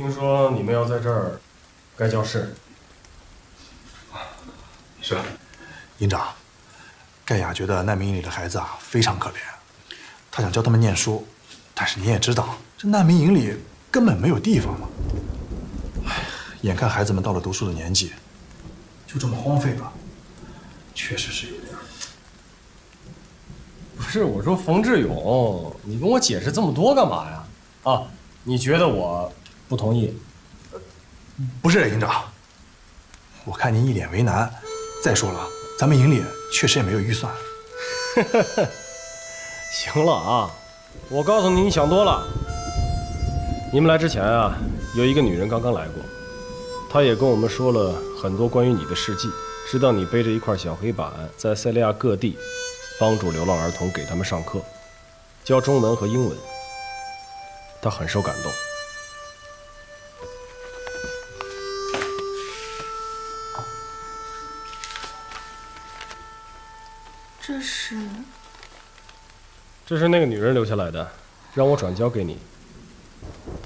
听说你们要在这儿盖教室。是，营长，盖亚觉得难民营里的孩子啊非常可怜，他想教他们念书，但是你也知道，这难民营里根本没有地方嘛。哎，眼看孩子们到了读书的年纪，就这么荒废了，确实是有点。不是，我说冯志勇，你跟我解释这么多干嘛呀？啊，你觉得我不同意？不是，营长，我看您一脸为难。再说了，咱们营里确实也没有预算。行了啊，我告诉你，你想多了。你们来之前啊，有一个女人刚刚来过，她也跟我们说了很多关于你的事迹，知道你背着一块小黑板，在塞利亚各地帮助流浪儿童，给他们上课，教中文和英文。她很受感动。这是那个女人留下来的，让我转交给你。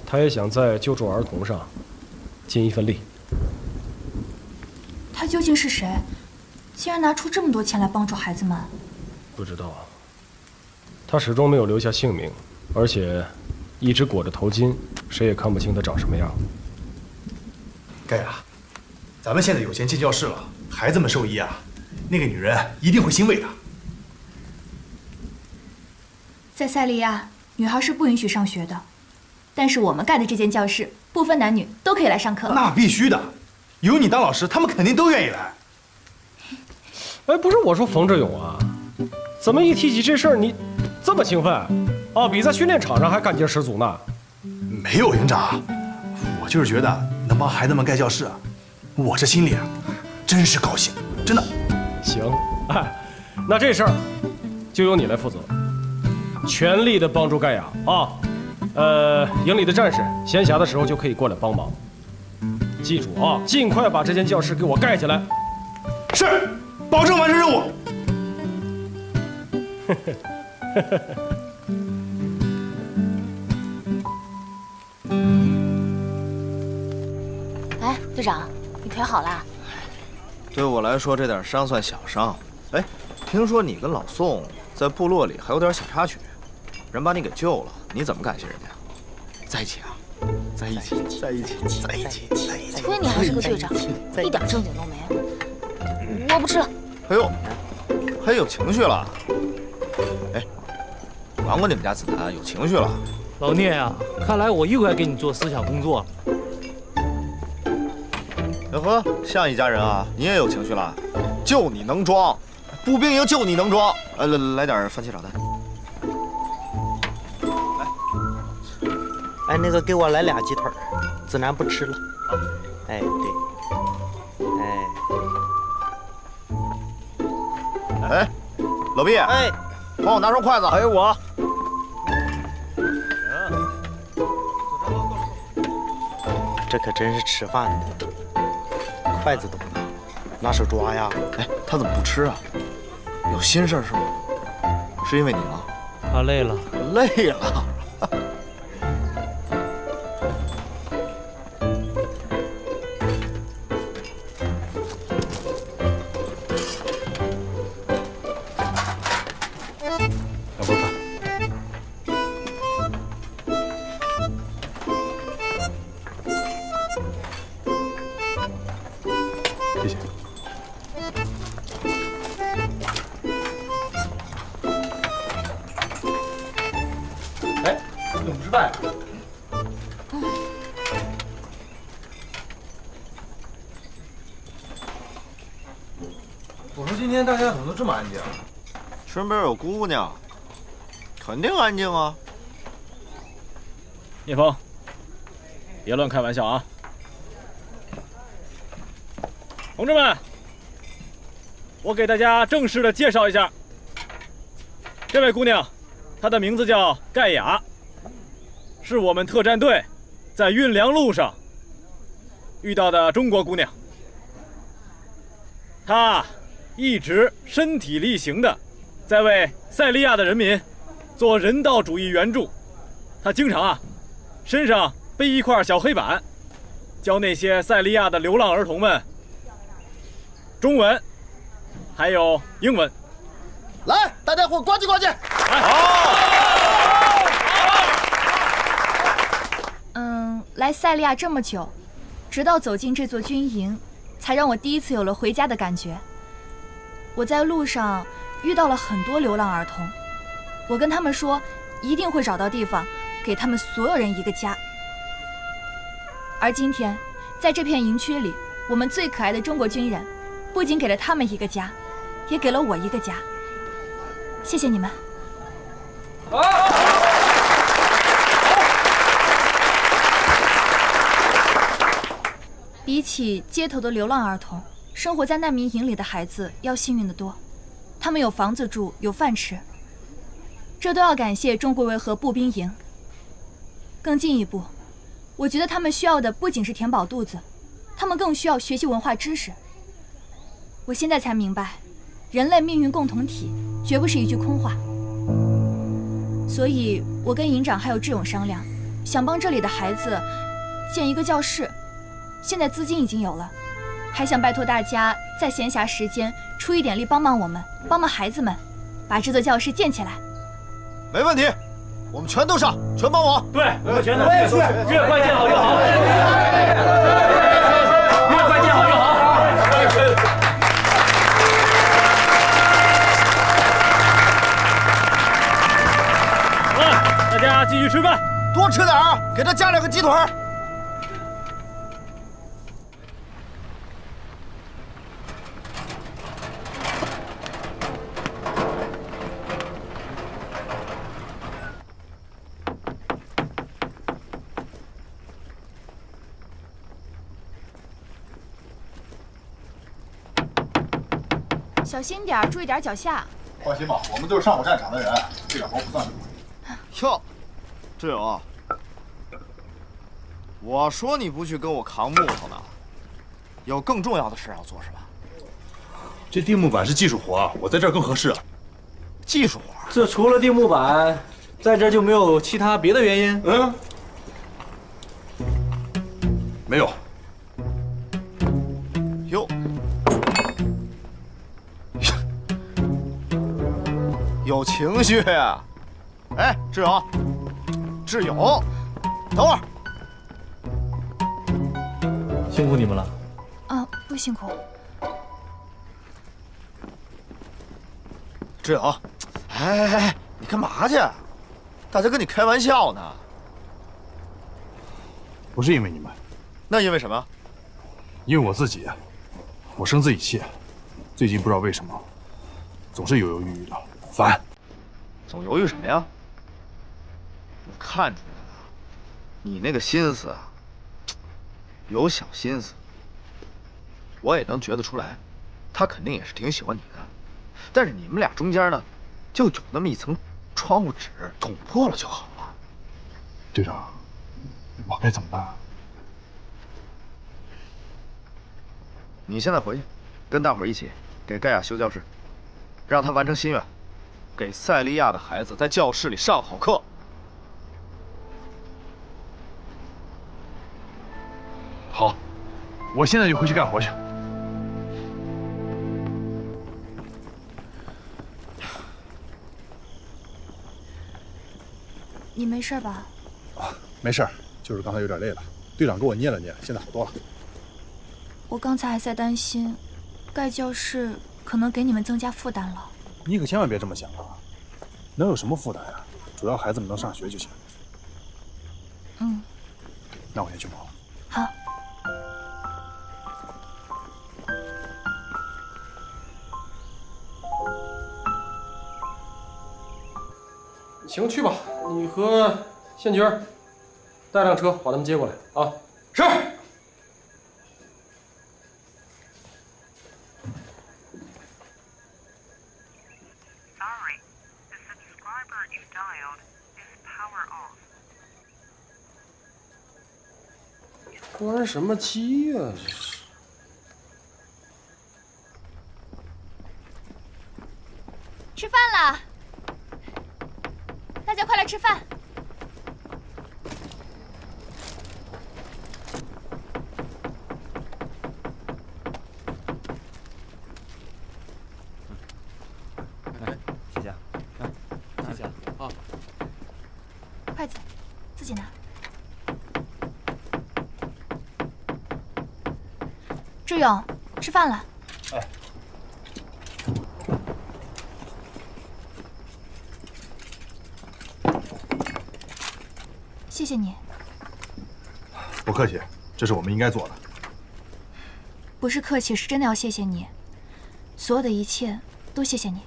她也想在救助儿童上尽一份力。她究竟是谁？竟然拿出这么多钱来帮助孩子们？不知道。她始终没有留下姓名，而且一直裹着头巾，谁也看不清她长什么样。盖亚，咱们现在有钱建教室了，孩子们受益啊，那个女人一定会欣慰的。在塞利亚，女孩是不允许上学的，但是我们盖的这间教室，不分男女都可以来上课。那必须的，有你当老师，他们肯定都愿意来。哎，不是我说冯志勇啊，怎么一提起这事儿你这么兴奋啊？比在训练场上还干劲十足呢？没有，营长，我就是觉得能帮孩子们盖教室，我这心里啊真是高兴，真的。行，哎，那这事儿就由你来负责。全力的帮助盖亚啊！营里的战士闲暇的时候就可以过来帮忙。记住啊，尽快把这间教室给我盖起来。是，保证完成任务。哎，队长，你腿好了？对我来说，这点伤算小伤。哎，听说你跟老宋在部落里还有点小插曲。人把你给救了，你怎么感谢人家？在一起啊，在一起，在一起，在一起，在一起。亏你还是个队长，一点正经都没有。我不吃了。哎呦，还有情绪了。哎，管管你们家子弹有情绪了。老聂呀，看来我又该给你做思想工作了。哎呵，像一家人啊，你也有情绪了，就你能装，步兵营就你能装。来点番茄炒蛋。哎，那个给我来2鸡腿，子楠不吃了。哎，对，哎，老毕，哎，帮我拿双筷子。还有我。这可真是吃饭的，筷子都不拿，拿手抓呀。哎，他怎么不吃啊？有心事是吗？是因为你吗？他累了，累了。谢谢。哎，怎么不吃饭呀？我说今天大家怎么都这么安静？身边有姑娘，肯定安静啊。聂风，别乱开玩笑啊！同志们，我给大家正式的介绍一下，这位姑娘，她的名字叫盖亚，是我们特战队在运粮路上遇到的中国姑娘。她一直身体力行的在为塞利亚的人民做人道主义援助，她经常身上背一块小黑板，教那些塞利亚的流浪儿童们中文，还有英文。来，大家伙呱唧呱唧。来塞利亚这么久，直到走进这座军营，才让我第一次有了回家的感觉。我在路上遇到了很多流浪儿童，我跟他们说，一定会找到地方，给他们所有人一个家。而今天，在这片营区里，我们最可爱的中国军人，不仅给了他们一个家，也给了我一个家。谢谢你们。比起街头的流浪儿童，生活在难民营里的孩子要幸运得多。他们有房子住，有饭吃，这都要感谢中国维和步兵营。更进一步，我觉得他们需要的不仅是填饱肚子，他们更需要学习文化知识。我现在才明白，人类命运共同体绝不是一句空话。所以我跟营长还有志勇商量，想帮这里的孩子建一个教室。现在资金已经有了，还想拜托大家在闲暇时间出一点力，帮忙我们，帮忙孩子们，把这座教室建起来。没问题，我们全都上，全帮忙。对，我们全都去，越快建好越好，越快建好越好。好了，大家继续吃饭，多吃点啊，给他加2个鸡腿。小心点，注意点脚下。放心吧，我们都是上过战场的人，这点活不算什么。哟，志勇，我说你不去跟我扛木头呢，有更重要的事要做是吧？这钉木板是技术活，我在这儿更合适。技术活？这除了钉木板，在这就没有其他别的原因？没有。哟，有情绪啊！哎，志勇，志勇，等会儿。辛苦你们了。啊，不辛苦。志勇，哎，你干嘛去？大家跟你开玩笑呢。不是因为你们，那因为什么？因为我自己，我生自己气，最近不知道为什么，总是犹犹豫豫的，烦。总犹豫什么呀？我看出来了，你那个心思啊，有小心思。我也能觉得出来，他肯定也是挺喜欢你的。但是你们俩中间呢，就有那么一层窗户纸，捅破了就好了。队长，我该怎么办？你现在回去，跟大伙儿一起给盖亚修教室，让他完成心愿，给塞利亚的孩子在教室里上好课。好，我现在就回去干活去。你没事吧？没事儿，就是刚才有点累了。队长给我捏了捏，现在好多了。我刚才还在担心，盖教室可能给你们增加负担了。你可千万别这么想啊，能有什么负担呀？主要孩子们能上学就行。那我先去忙了。好。行，去吧。你和宪军带辆车把他们接过来啊。是。关什么机呀？这是。吃饭了，大家快来吃饭。己拿。志勇，吃饭了。哎。谢谢你。不客气，这是我们应该做的。不是客气，是真的要谢谢你。所有的一切都谢谢你。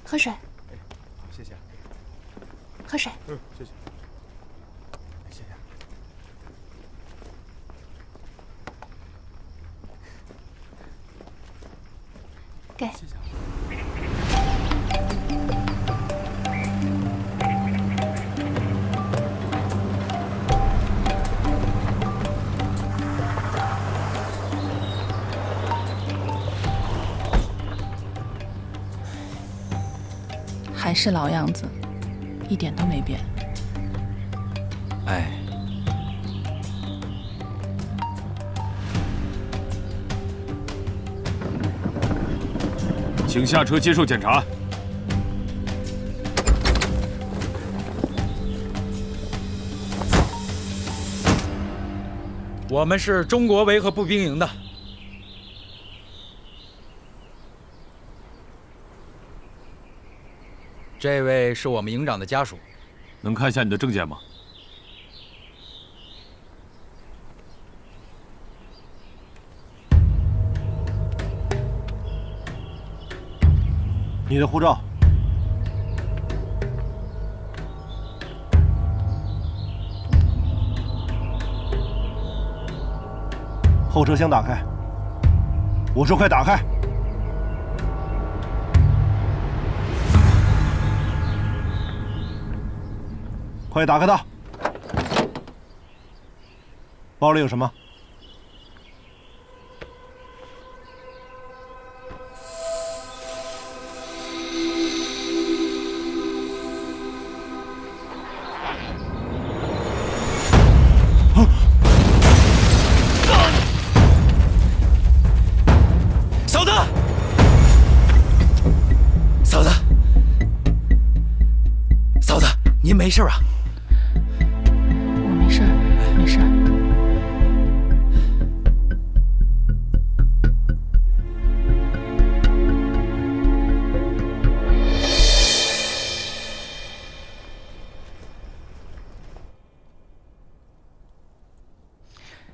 喝水。好，谢谢。喝水。谢谢。谢谢。给。谢谢。还是老样子，一点都没变。哎，请下车接受检查。我们是中国维和步兵营的。这位是我们营长的家属，能看一下你的证件吗？你的护照。后车厢打开。我说快打开。快打开它！包里有什么？嫂子，嫂子，嫂子，您没事吧？没事，没事。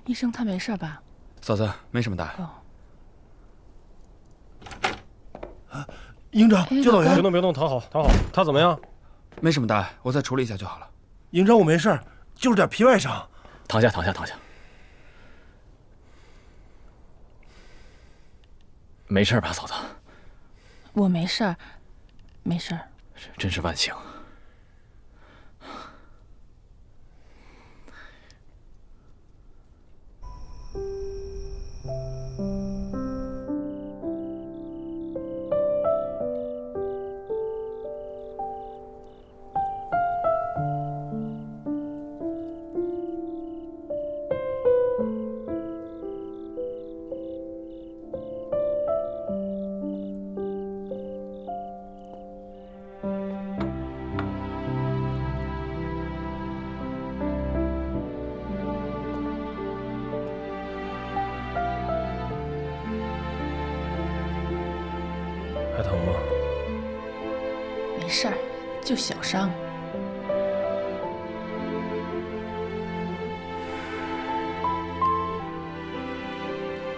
医生，他没事吧？嫂子，没什么大。哦。营长，教导员，别动别动，躺好躺好。他怎么样？没什么大碍，我再处理一下就好了。营长，我没事，就是点皮外伤。躺下躺下躺下。没事吧，嫂子？我没事儿，没事儿。真是万幸。还疼吗？没事儿，就小伤。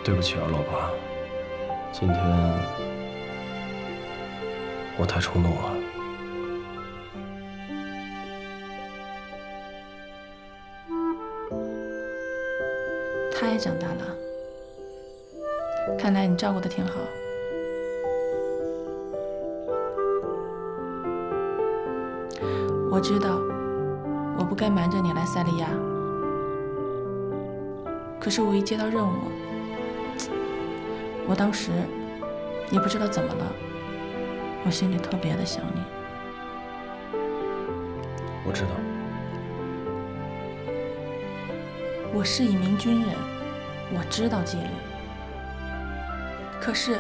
对不起啊，老爸，今天我太冲动了。他也长大了，看来你照顾得挺好。我知道，我不该瞒着你来塞利亚，可是我一接到任务，我当时也不知道怎么了，我心里特别的想你。我知道。我是一名军人，我知道纪律。可是，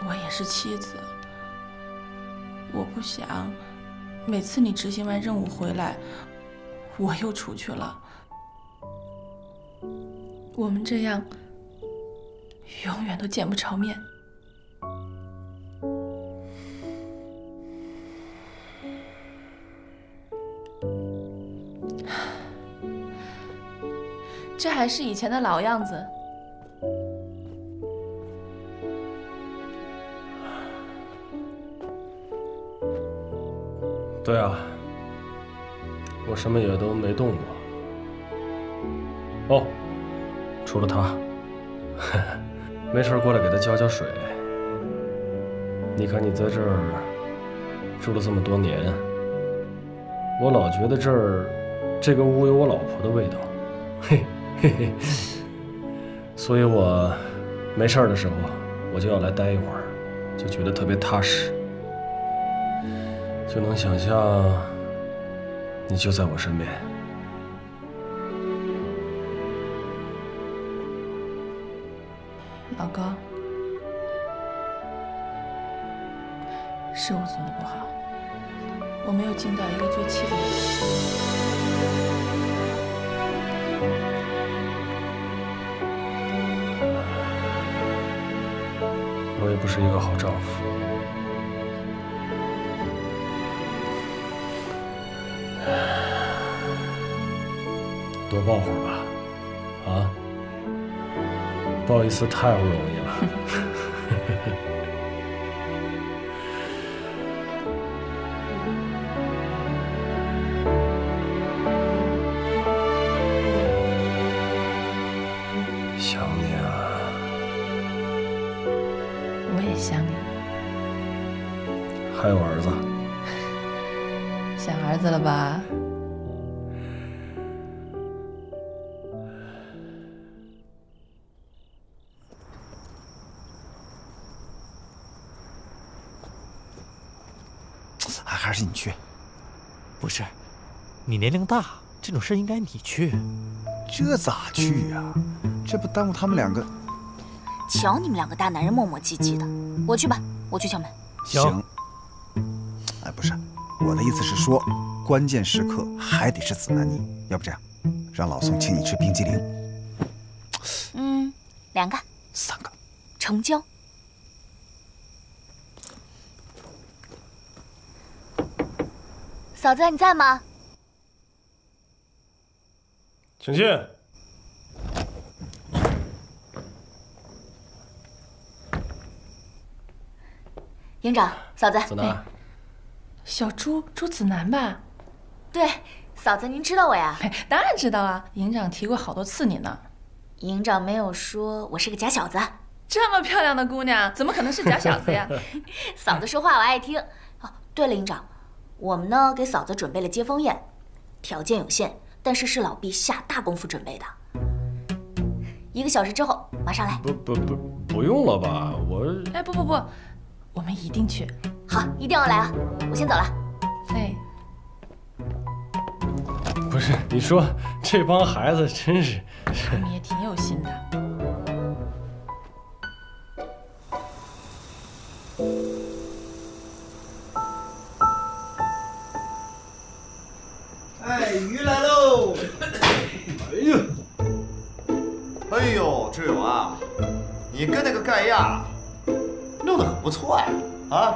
我也是妻子，我不想每次你执行完任务回来，我又出去了。我们这样永远都见不着面。这还是以前的老样子。对啊，我什么也都没动过。哦，除了他，没事过来给他浇浇水。你看你在这儿住了这么多年，我老觉得这个屋有我老婆的味道。嘿嘿嘿，所以我没事的时候，我就要来待一会儿，就觉得特别踏实，就能想象你就在我身边。老高，是我做的不好，我没有尽到一个做妻子的责任。我也不是一个好丈夫。多抱会儿吧，啊，抱一次太不容易了。想你啊。我也想你。还有儿子。想儿子了吧？还是你去。不是，你年龄大，这种事应该你去。这咋去呀？这不耽误他们两个？瞧你们两个大男人磨磨唧唧的，我去吧，我去敲门。行。哎，不是，我的意思是说，关键时刻还得是子南妮。要不这样，让老宋请你吃冰激凌。2个。3个。成交。嫂子，你在吗？请进。营长，嫂子。子南。小朱子南吧？对，嫂子您知道我呀？当然知道啊，营长提过好多次你呢。营长没有说我是个假小子。这么漂亮的姑娘，怎么可能是假小子呀？嫂子说话我爱听。哦，对了，营长，我们呢给嫂子准备了接风宴，条件有限，但是是老毕下大功夫准备的。1个小时之后马上来。不用了吧？哎，不，我们一定去。好，一定要来啊！我先走了。哎，不是，你说这帮孩子真是，他们也挺有心的。哎，鱼来喽！哎呦，志勇啊，你跟那个盖亚弄得很不错呀！啊，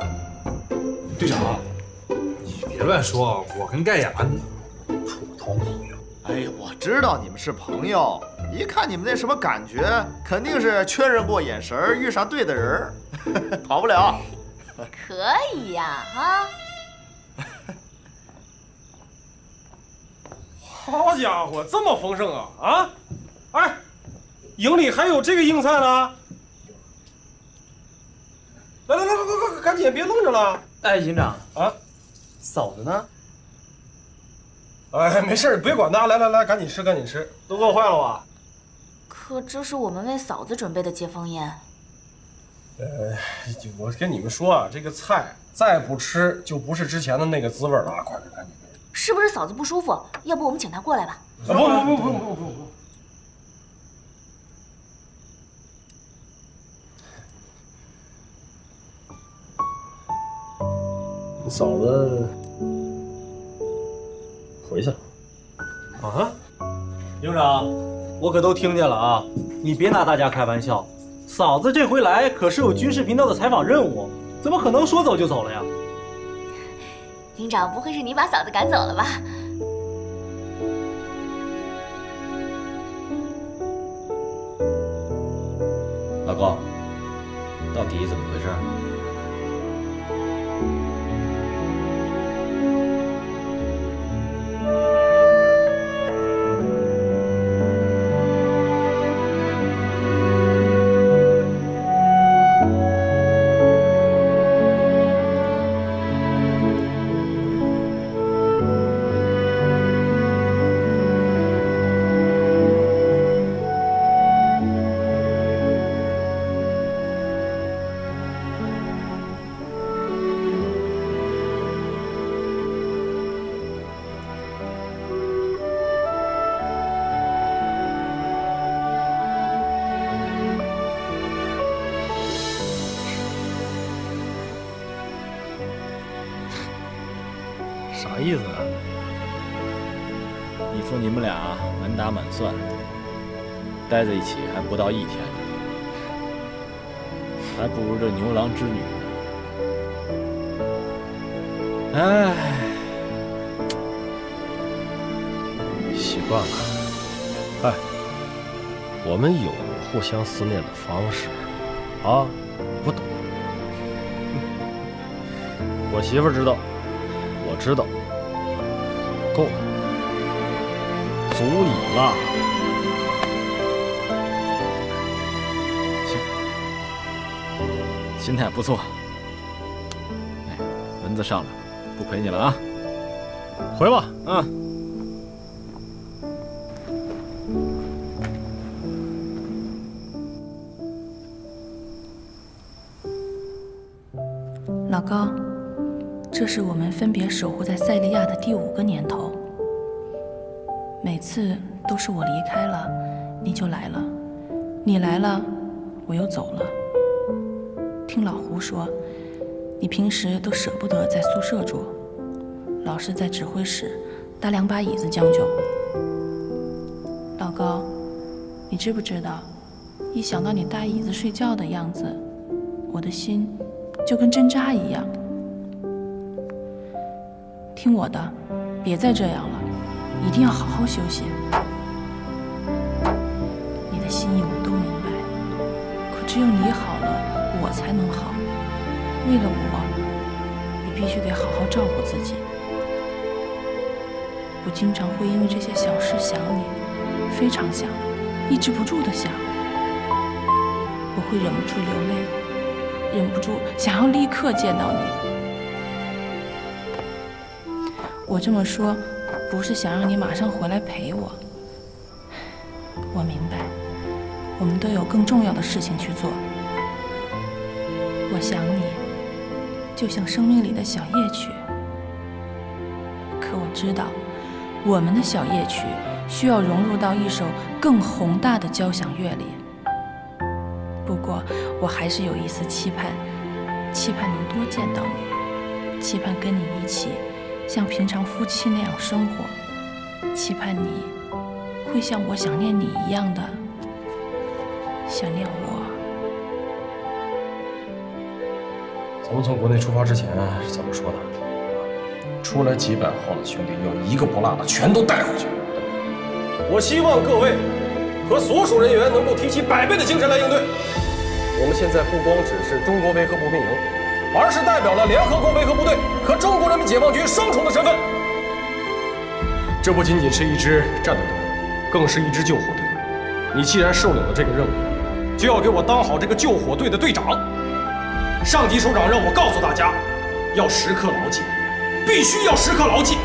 队长，你别乱说，我跟盖亚普通朋友。哎呀，我知道你们是朋友，一看你们那什么感觉，肯定是确认过眼神，遇上对的人，跑不了。可以呀，啊！好家伙，这么丰盛啊！啊，哎，营里还有这个硬菜呢！来，快，赶紧，别愣着了！哎，营长啊，嫂子呢？哎，没事，别管他，来，赶紧吃，都饿坏了吧？可这是我们为嫂子准备的接风宴。我跟你们说啊，这个菜再不吃就不是之前的那个滋味了啊！快，是不是嫂子不舒服？要不我们请她过来吧？不，你嫂子回去了啊？营长，我可都听见了啊！你别拿大家开玩笑，嫂子这回来可是有军事频道的采访任务，怎么可能说走就走了呀？营长，不会是你把嫂子赶走了吧？老公，到底怎么回事？啥意思啊？你说你们俩满打满算待在一起还不到1天，还不如这牛郎织女呢。唉，习惯了。哎，我们有互相思念的方式啊，你不懂。我媳妇知道，我知道，够了，足以了。心态不错。哎，蚊子上来，不陪你了啊，回吧。老高，这是我们分别守护在塞利亚的第5个年头。每次都是我离开了，你就来了；你来了，我又走了。听老胡说，你平时都舍不得在宿舍住，老是在指挥室搭2把椅子将就。老高，你知不知道，一想到你搭椅子睡觉的样子，我的心就跟针扎一样。听我的，别再这样了，一定要好好休息。你的心意我都明白，可只有你好了，我才能好。为了我，你必须得好好照顾自己。我经常会因为这些小事想你，非常想，抑制不住的想。我会忍不住流泪，忍不住想要立刻见到你。我这么说，不是想让你马上回来陪我。我明白，我们都有更重要的事情去做。我想你，就像生命里的小夜曲。可我知道，我们的小夜曲需要融入到一首更宏大的交响乐里。不过，我还是有一丝期盼，期盼能多见到你，期盼跟你一起像平常夫妻那样生活，期盼你会像我想念你一样的想念我。咱们从国内出发之前是怎么说的？出来几百号的兄弟，要一个不落的全都带回去。我希望各位和所属人员能够提起100倍的精神来应对。我们现在不光只是中国维和步兵营，而是代表了联合国维和部队和中国人民解放军双重的身份。这不仅仅是一支战斗队，更是一支救火队。你既然受领了这个任务，就要给我当好这个救火队的队长。上级首长让我告诉大家，要时刻牢记，必须要时刻牢记，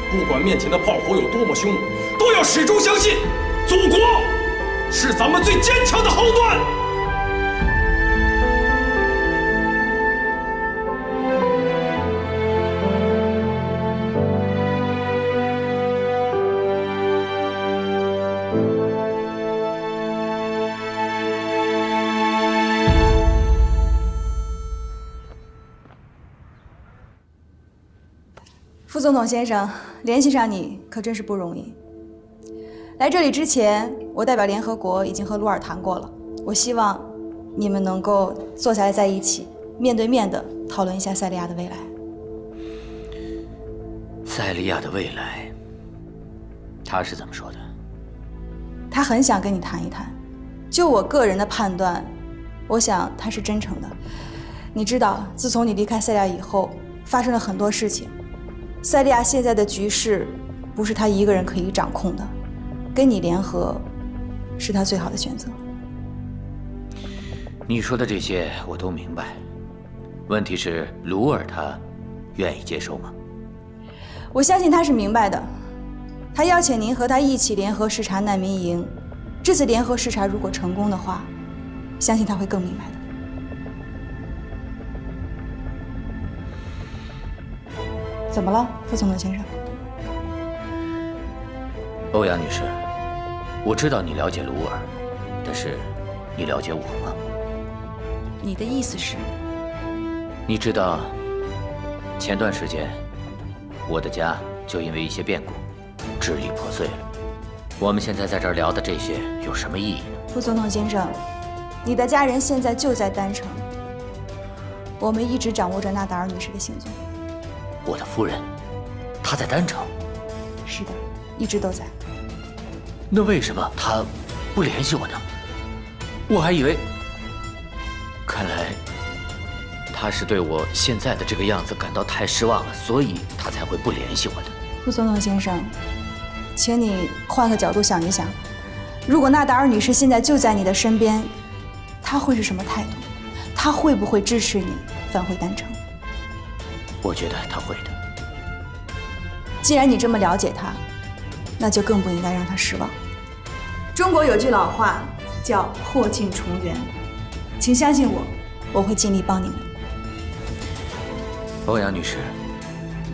不管面前的炮火有多么凶猛，都要始终相信，祖国是咱们最坚强的后盾。总统先生，联系上你可真是不容易。来这里之前，我代表联合国已经和鲁尔谈过了，我希望你们能够坐下来在一起，面对面的讨论一下塞利亚的未来。塞利亚的未来，他是怎么说的？他很想跟你谈一谈。就我个人的判断，我想他是真诚的。你知道，自从你离开塞利亚以后，发生了很多事情。塞利亚现在的局势不是他一个人可以掌控的，跟你联合是他最好的选择。你说的这些我都明白，问题是鲁尔他愿意接受吗？我相信他是明白的。他邀请您和他一起联合视察难民营。这次联合视察如果成功的话，相信他会更明白的。怎么了，副总统先生？欧阳女士，我知道你了解鲁尔，但是你了解我吗？你的意思是？你知道，前段时间我的家就因为一些变故支离破碎了。我们现在在这儿聊的这些有什么意义呢？副总统先生，你的家人现在就在丹城，我们一直掌握着纳达尔女士的行踪。我的夫人，她在丹城？是的，一直都在。那为什么她不联系我呢？我还以为，看来她是对我现在的这个样子感到太失望了，所以她才会不联系我的。副总统先生，请你换个角度想一想，如果纳达尔女士现在就在你的身边，她会是什么态度？她会不会支持你返回丹城？我觉得她会的。既然你这么了解她，那就更不应该让她失望。中国有句老话叫“破镜重圆”，请相信我，我会尽力帮你们。欧阳女士，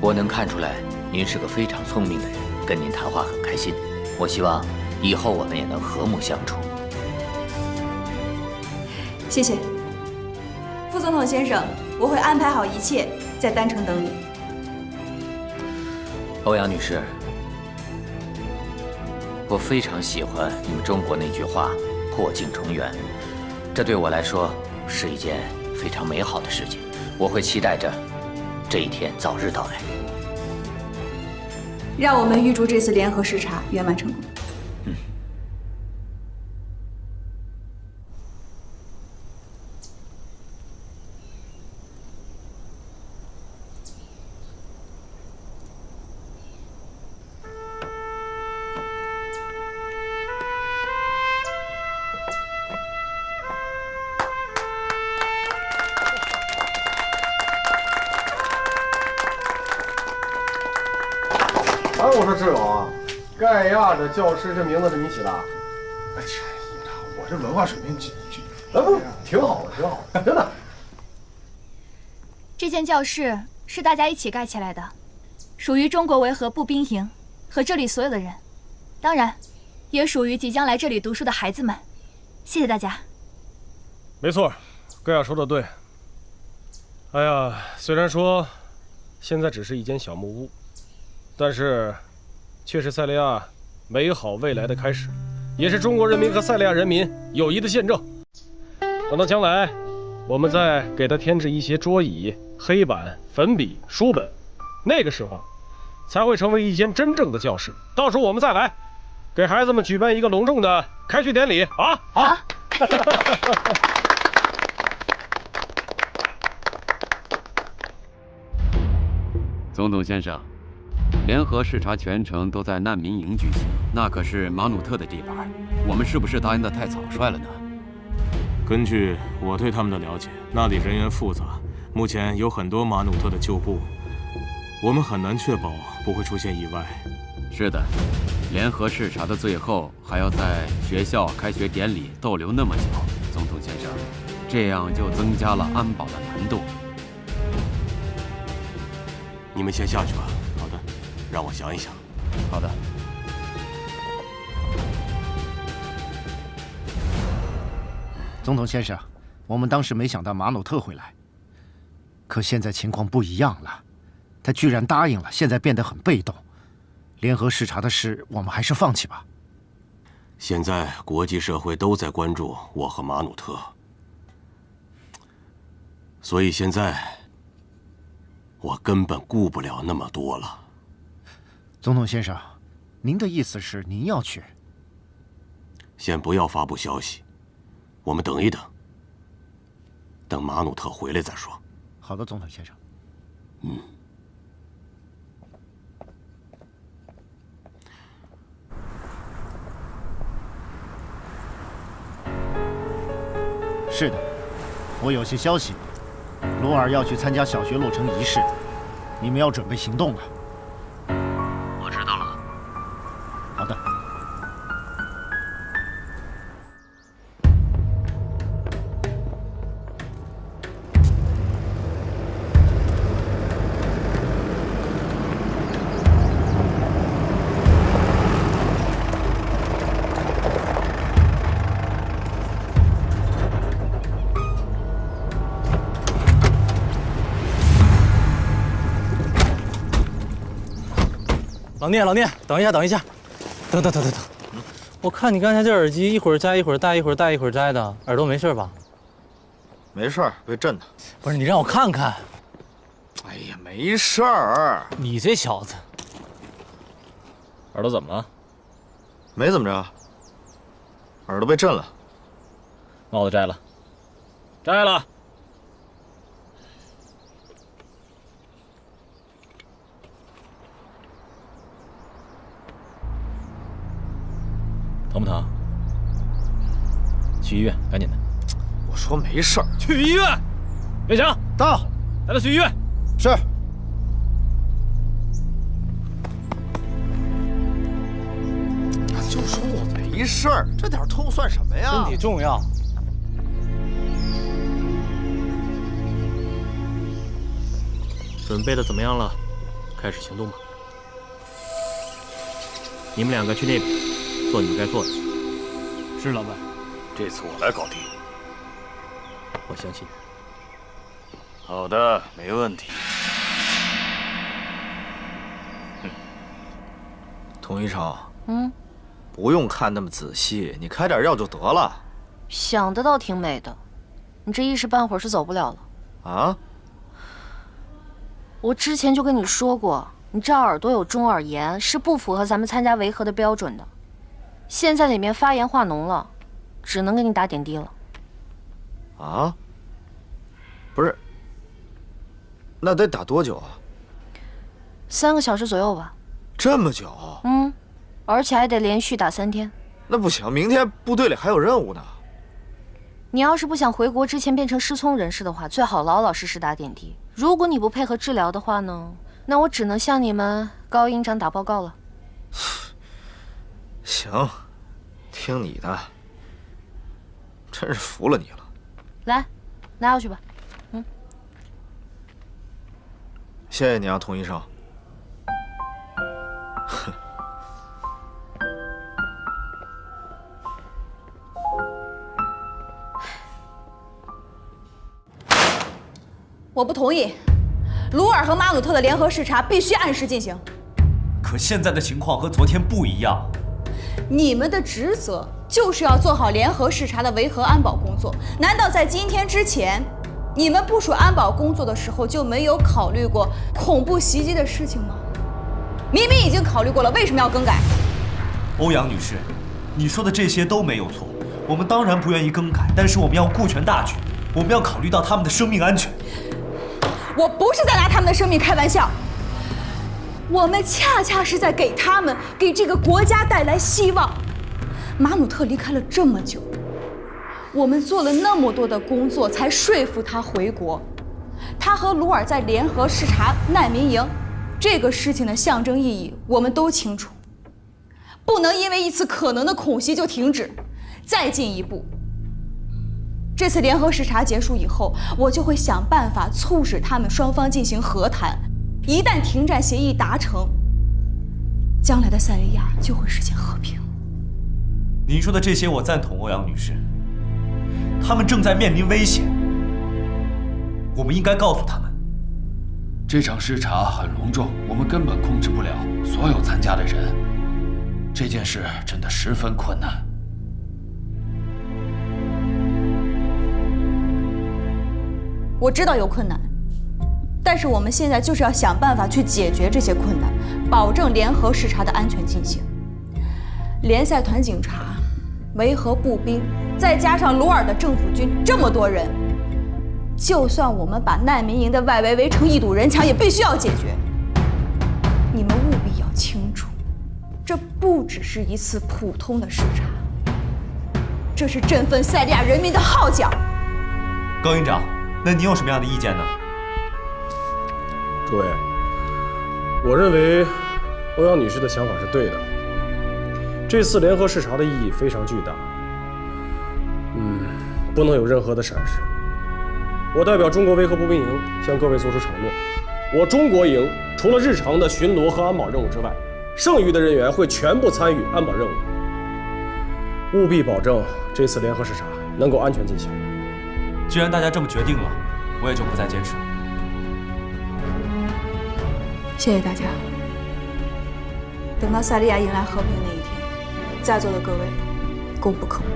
我能看出来您是个非常聪明的人，跟您谈话很开心。我希望以后我们也能和睦相处。谢谢，副总统先生，我会安排好一切，在丹城等你。欧阳女士，我非常喜欢你们中国那句话“破镜重圆”，这对我来说是一件非常美好的事情。我会期待着这一天早日到来。让我们预祝这次联合视察圆满成功。我说志勇，盖亚这教师这名字是你起的？哎，我这文化水平不，挺好的，挺好的，真的。这间教室是大家一起盖起来的，属于中国维和步兵营和这里所有的人，当然，也属于即将来这里读书的孩子们。谢谢大家。没错，盖亚说的对。哎呀，虽然说现在只是一间小木屋，但是却是塞利亚美好未来的开始，也是中国人民和塞利亚人民友谊的见证。等到将来，我们再给它添置一些桌椅、黑板、粉笔、书本，那个时候才会成为一间真正的教室。到时候我们再来，给孩子们举办一个隆重的开学典礼啊！好。总统先生，联合视察全程都在难民营举行，那可是马努特的地盘，我们是不是答应得太草率了呢？根据我对他们的了解，那里人员复杂，目前有很多马努特的旧部，我们很难确保不会出现意外。是的，联合视察的最后还要在学校开学典礼逗留那么久，总统先生，这样就增加了安保的难度。你们先下去吧。好的，让我想一想。好的。总统先生，我们当时没想到马努特会来，可现在情况不一样了。他居然答应了，现在变得很被动。联合视察的事，我们还是放弃吧。现在国际社会都在关注我和马努特，所以现在我根本顾不了那么多了。总统先生，您的意思是您要去？先不要发布消息，我们等一等，等马努特回来再说。好的，总统先生。是的，我有些消息，鲁尔要去参加小学落成仪式，你们要准备行动了。我知道了。好的。老聂，等一下，等，我看你刚才这耳机一会儿摘一会儿戴，一会儿戴一会儿摘的，耳朵没事吧？没事儿，被震的。不是，你让我看看。哎呀，没事儿。你这小子，耳朵怎么了？没怎么着，耳朵被震了。帽子摘了，摘了。疼不疼？去医院，赶紧的。我说没事儿，去医院。别想，到，带他去医院。是。就说我没事儿，这点痛算什么呀？身体重要。准备的怎么样了？开始行动吧。你们两个去那边。做你们该做的。是老板，这次我来搞定。我相信你。好的，没问题。童医生，不用看那么仔细，你开点药就得了。想的倒挺美的，你这一时半会儿是走不了了。啊？我之前就跟你说过，你这耳朵有中耳炎，是不符合咱们参加维和的标准的。现在里面发炎化脓了，只能给你打点滴了。啊？不是，那得打多久啊？3个小时左右吧。这么久？而且还得连续打3天。那不行，明天部队里还有任务呢。你要是不想回国之前变成失聪人士的话，最好老老实实打点滴。如果你不配合治疗的话呢，那我只能向你们高营长打报告了。行，听你的。真是服了你了。来，拿药去吧。谢谢你啊，童医生。哼。我不同意，鲁尔和马努特的联合视察必须按时进行。可现在的情况和昨天不一样。你们的职责就是要做好联合视察的维和安保工作。难道在今天之前，你们部署安保工作的时候就没有考虑过恐怖袭击的事情吗？明明已经考虑过了，为什么要更改？欧阳女士，你说的这些都没有错，我们当然不愿意更改，但是我们要顾全大局，我们要考虑到他们的生命安全。我不是在拿他们的生命开玩笑。我们恰恰是在给他们、给这个国家带来希望。马努特离开了这么久，我们做了那么多的工作，才说服他回国。他和鲁尔在联合视察难民营，这个事情的象征意义我们都清楚，不能因为一次可能的恐袭就停止。再进一步，这次联合视察结束以后，我就会想办法促使他们双方进行和谈。一旦停战协议达成，将来的塞维亚就会实现和平。您说的这些我赞同，欧阳女士。他们正在面临危险，我们应该告诉他们，这这场视察很隆重，我们根本控制不了所有参加的人。这件事真的十分困难。我知道有困难，但是我们现在就是要想办法去解决这些困难，保证联合视察的安全进行。联赛团警察、维和步兵，再加上鲁尔的政府军，这么多人，就算我们把难民营的外围围成一堵人墙，也必须要解决。你们务必要清楚，这不只是一次普通的视察，这是振奋塞利亚人民的号角。高营长，那你有什么样的意见呢？诸位，我认为欧阳女士的想法是对的。这次联合视察的意义非常巨大，不能有任何的闪失。我代表中国维和步兵营向各位作出承诺，我中国营除了日常的巡逻和安保任务之外，剩余的人员会全部参与安保任务，务必保证这次联合视察能够安全进行。既然大家这么决定了，我也就不再坚持了。谢谢大家。等到塞利亚迎来和平那一天，在座的各位功不可没。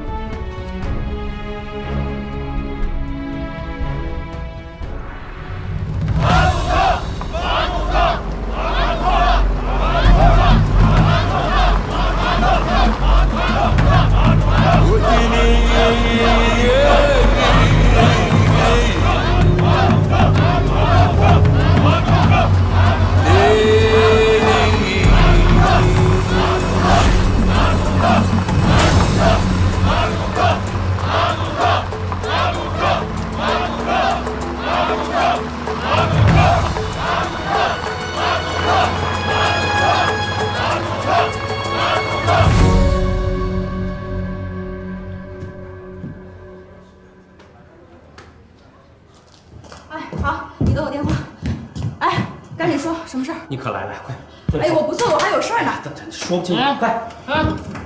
你可来了，快！哎，我不做了，我还有事儿呢。说不清楚，快！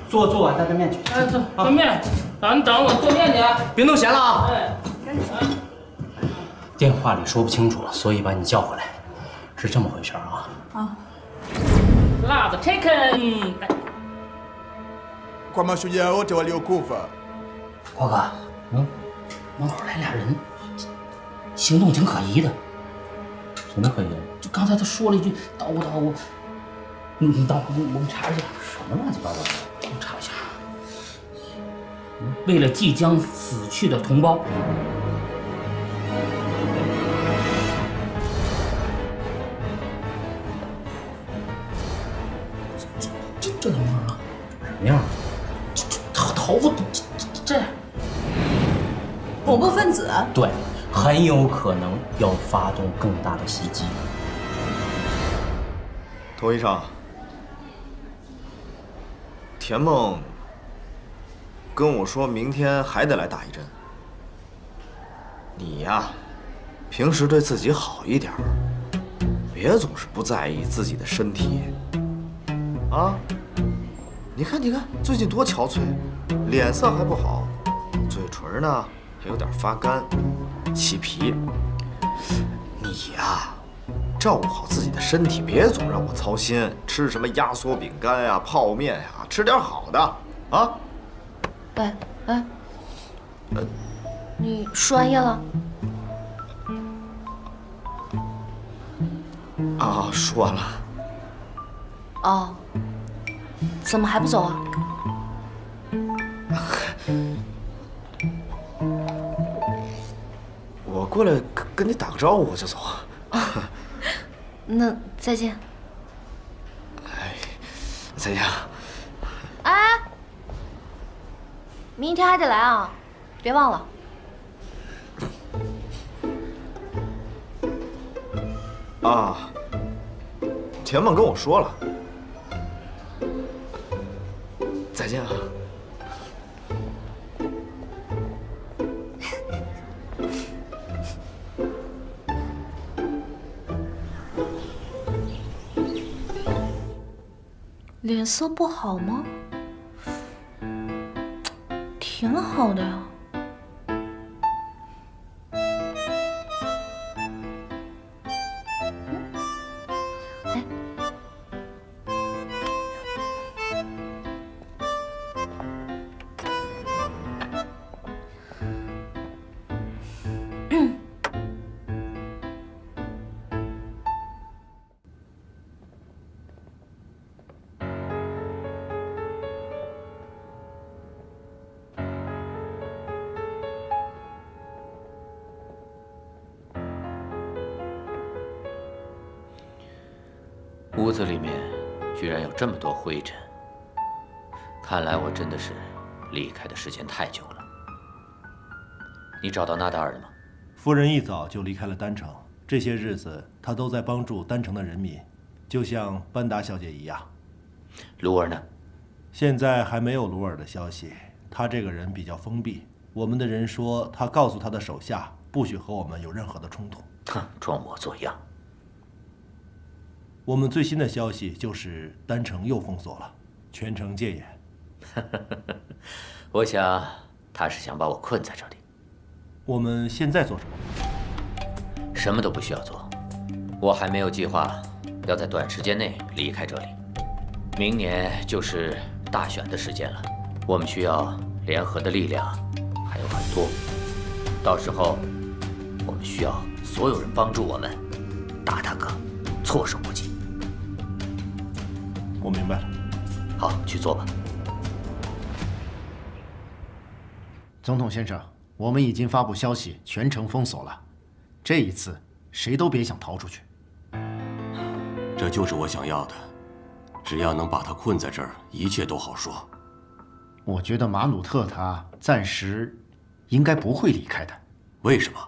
做碗担担面去。做面，你等我做面去。别弄咸了啊！哎，电话里说不清楚，所以把你叫回来，是这么回事啊。啊。辣子 chicken。kwa mashujaa wote waliokufa。国哥，门口来俩人，行动挺可疑的。什么可疑的？就刚才他说了一句“叨咕叨咕”，你等我们查一下，什么乱七八糟的？我查一下。为了即将死去的同胞，这怎么回事啊？什么样？头发这样。恐怖分子？对。很有可能要发动更大的袭击。头医生，田梦跟我说明天还得来打一针。你呀，平时对自己好一点，别总是不在意自己的身体。啊，你看，最近多憔悴，脸色还不好，嘴唇呢还有点发干。起皮，你呀，照顾好自己的身体，别总让我操心。吃什么压缩饼干呀、泡面呀，吃点好的啊！哎，你输完液了？啊，输完了。哦，怎么还不走啊？我过来跟你打个招呼，我就走。那再见。哎，再见。哎，明天还得来啊，别忘了。啊，田梦跟我说了。再见啊。脸色不好吗？挺好的呀。屋子里面居然有这么多灰尘，看来我真的是离开的时间太久了。你找到纳达尔了吗？夫人一早就离开了丹城，这些日子她都在帮助丹城的人民，就像班达小姐一样。卢尔呢？现在还没有卢尔的消息。他这个人比较封闭，我们的人说他告诉他的手下不许和我们有任何的冲突。哼，装模作样。我们最新的消息就是丹城又封锁了，全城戒严。我想他是想把我困在这里。我们现在做什么？什么都不需要做，我还没有计划要在短时间内离开这里。明年就是大选的时间了，我们需要联合的力量还有很多，到时候我们需要所有人帮助我们，大大哥措手不及。我明白了。好，去做吧。总统先生，我们已经发布消息，全城封锁了。这一次，谁都别想逃出去。这就是我想要的，只要能把他困在这儿，一切都好说。我觉得马努特他暂时应该不会离开的。为什么？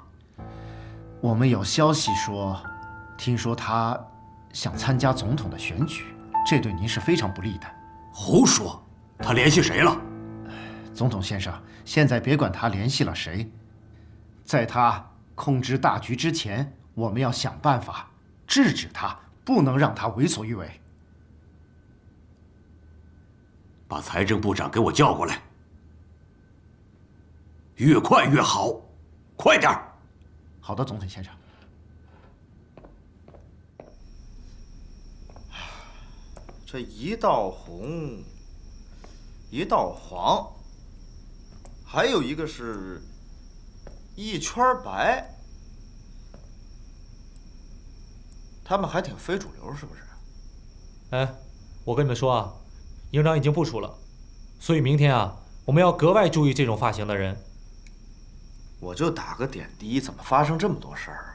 我们有消息说，听说他想参加总统的选举，这对您是非常不利的。胡说！他联系谁了？总统先生，现在别管他联系了谁，在他控制大局之前，我们要想办法制止他，不能让他为所欲为。把财政部长给我叫过来，越快越好，快点儿！好的，总统先生。这一道红，一道黄，还有一个是一圈白，他们还挺非主流，是不是？哎，我跟你们说啊，营长已经部署了，所以明天啊，我们要格外注意这种发型的人。我就打个点滴，怎么发生这么多事儿啊？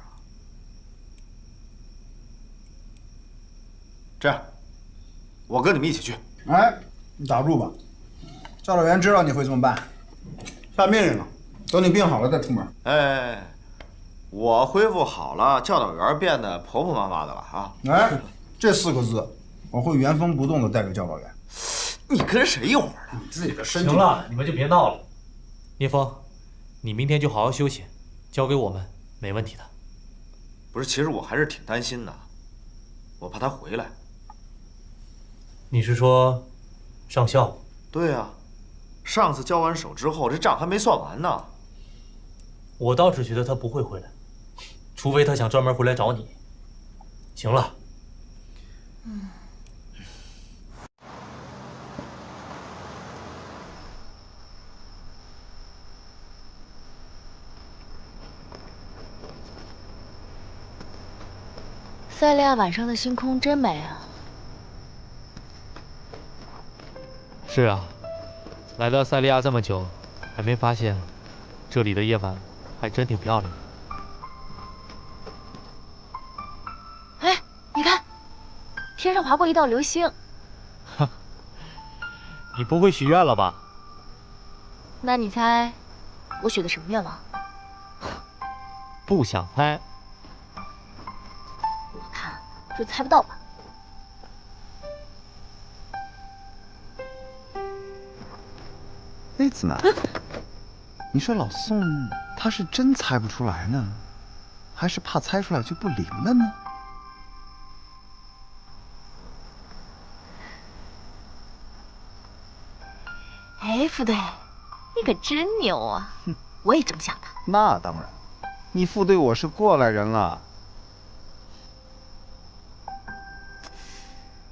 这样，我跟你们一起去。哎，你打住吧，教导员知道你会这么办，下命令了，等你病好了再出门。哎，我恢复好了，教导员变得婆婆妈妈的了啊！哎，这4个字，我会原封不动的带给教导员。你跟谁一伙的？你自己的身体。行了，你们就别闹了。聂风，你明天就好好休息，交给我们，没问题的。不是，其实我还是挺担心的，我怕他回来。你是说上校？对啊，上次交完手之后，这账还没算完呢。我倒是觉得他不会回来，除非他想专门回来找你。行了。塞利亚晚上的星空真美啊！是啊，来到塞利亚这么久，还没发现这里的夜晚还真挺漂亮的。哎，你看，天上划过一道流星。你不会许愿了吧？那你猜，我许的什么愿望？不想猜。我看就猜不到吧。那子呢？你说老宋他是真猜不出来呢，还是怕猜出来就不灵了呢？哎，副队，你可真牛啊！我也这么想的。那当然，你副队我是过来人了。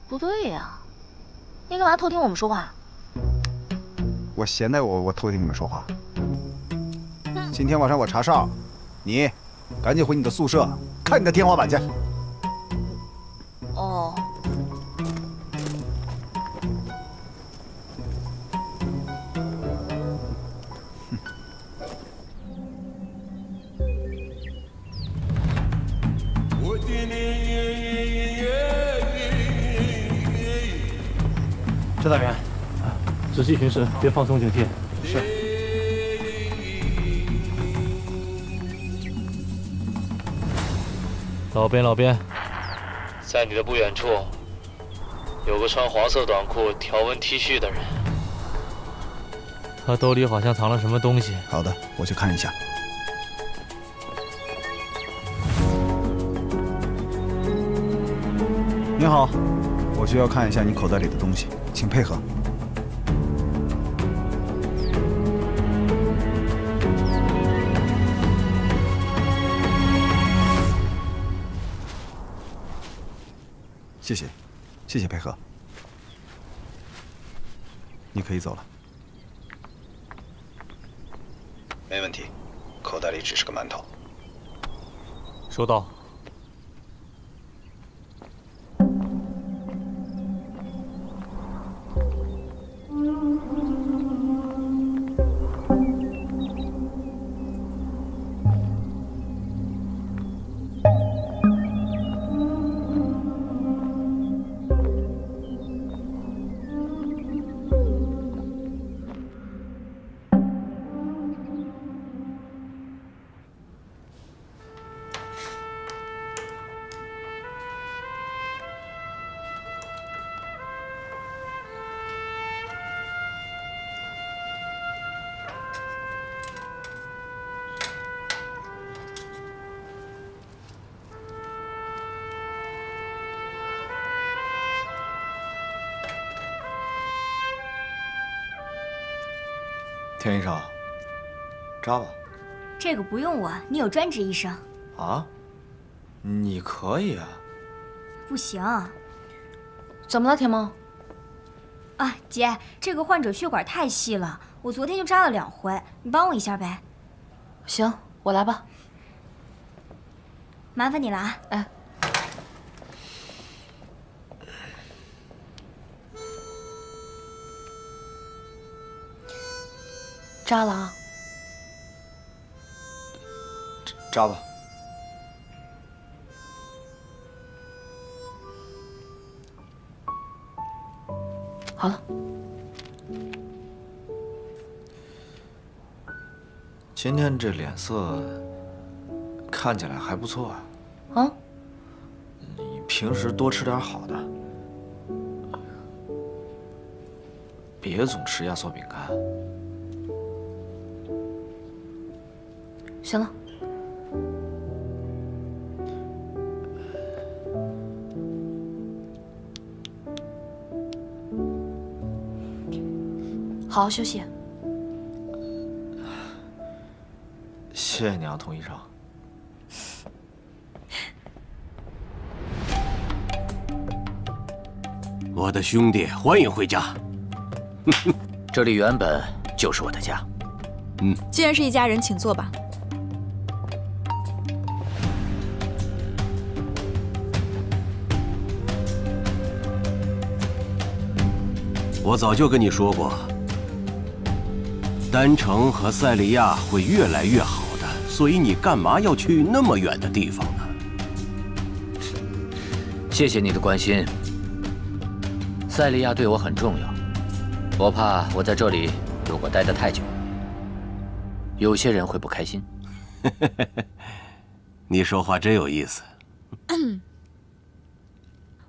不对呀，你干嘛偷听我们说话？我闲的我偷听你们说话。今天晚上我查哨，你赶紧回你的宿舍看你的天花板去。哦。大员，仔细巡视，别放松警惕。是。老边，在你的不远处，有个穿黄色短裤、条纹 T 恤的人。他兜里好像藏了什么东西。好的，我去看一下。你好，我需要看一下你口袋里的东西，请配合。谢谢，谢谢配合。你可以走了。没问题，口袋里只是个馒头。收到。田医生，扎吧。这个不用我，你有专职医生。啊？你可以啊。不行。怎么了，田梦？啊，姐，这个患者血管太细了，我昨天就扎了2回，你帮我一下呗。行，我来吧。麻烦你了啊。哎。扎了啊。扎吧。好了。今天这脸色看起来还不错啊。啊？你平时多吃点好的，别总吃压缩饼干。行了。好好休息。谢谢你啊，童医生。我的兄弟，欢迎回家。这里原本就是我的家。既然是一家人，请坐吧。我早就跟你说过，丹城和塞利亚会越来越好的，所以你干嘛要去那么远的地方呢？谢谢你的关心。塞利亚对我很重要，我怕我在这里如果待得太久，有些人会不开心。你说话真有意思。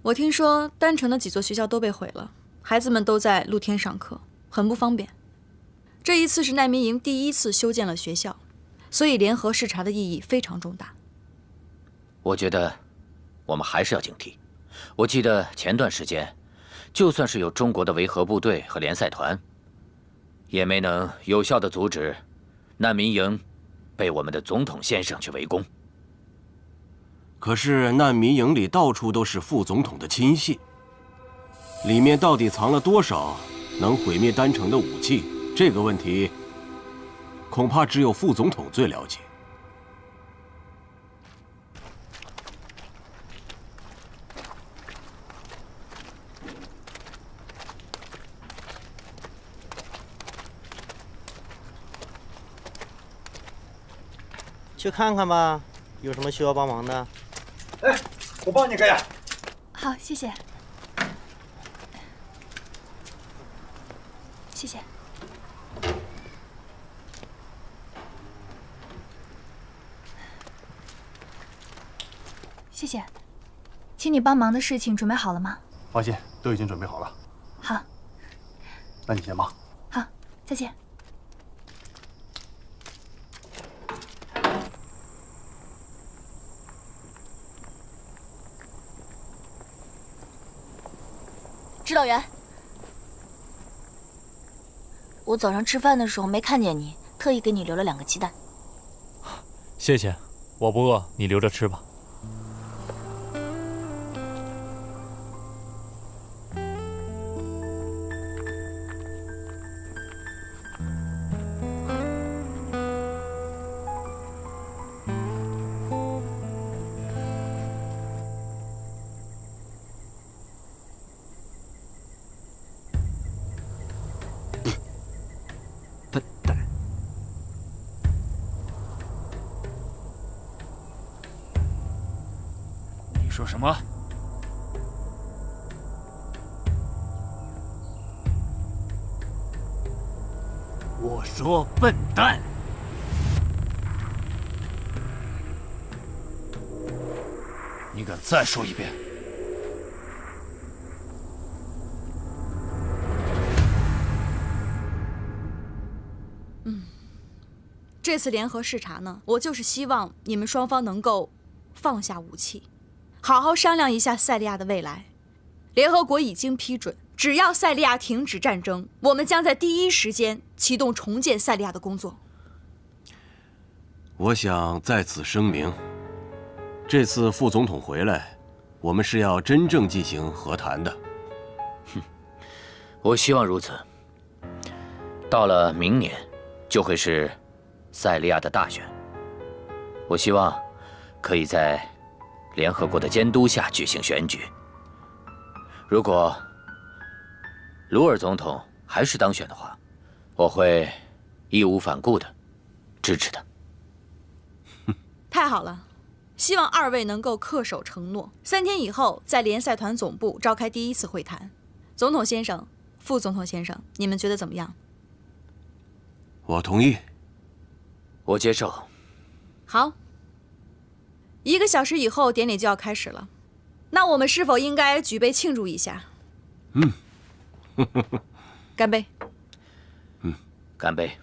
我听说丹城的几座学校都被毁了，孩子们都在露天上课，很不方便。这一次是难民营第一次修建了学校，所以联合视察的意义非常重大。我觉得我们还是要警惕。我记得前段时间，就算是有中国的维和部队和联赛团，也没能有效地阻止难民营被我们的总统先生去围攻。可是难民营里到处都是副总统的亲信，里面到底藏了多少能毁灭丹城的武器？这个问题，恐怕只有副总统最了解。去看看吧，有什么需要帮忙的？哎，我帮你盖亚。好，谢谢。谢谢。谢谢，请你帮忙的事情准备好了吗？放心，都已经准备好了。好，那你先忙。好，再见。指导员，我早上吃饭的时候没看见你，特意给你留了2个鸡蛋。谢谢，我不饿，你留着吃吧。你说什么？我说笨蛋！你敢再说一遍？这次联合视察呢，我就是希望你们双方能够放下武器，好好商量一下塞利亚的未来。联合国已经批准，只要塞利亚停止战争，我们将在第一时间启动重建塞利亚的工作。我想在此声明，这次副总统回来，我们是要真正进行和谈的。我希望如此。到了明年，就会是塞利亚的大选。我希望可以在联合国的监督下举行选举。如果卢尔总统还是当选的话，我会义无反顾地支持他。太好了，希望2位能够恪守承诺，3天以后在联赛团总部召开第1次会谈。总统先生、副总统先生，你们觉得怎么样？我同意。我接受。好，1个小时以后典礼就要开始了，那我们是否应该举杯庆祝一下？干杯！干杯！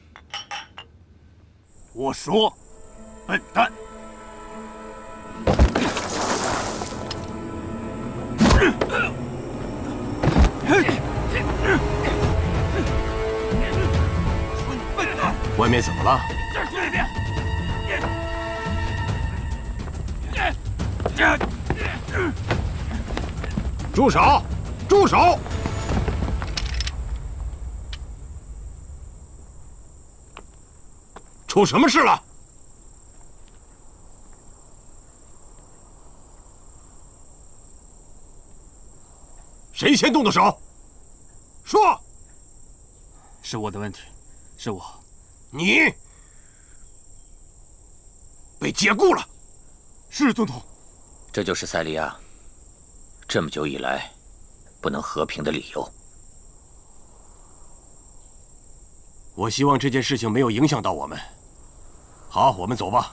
我说，笨蛋！外面怎么了？再说一遍！住手！住手！出什么事了？谁先动的手？说！是我的问题，是我。你被解雇了。是总统。这就是塞利亚这么久以来不能和平的理由。我希望这件事情没有影响到我们。好，我们走吧。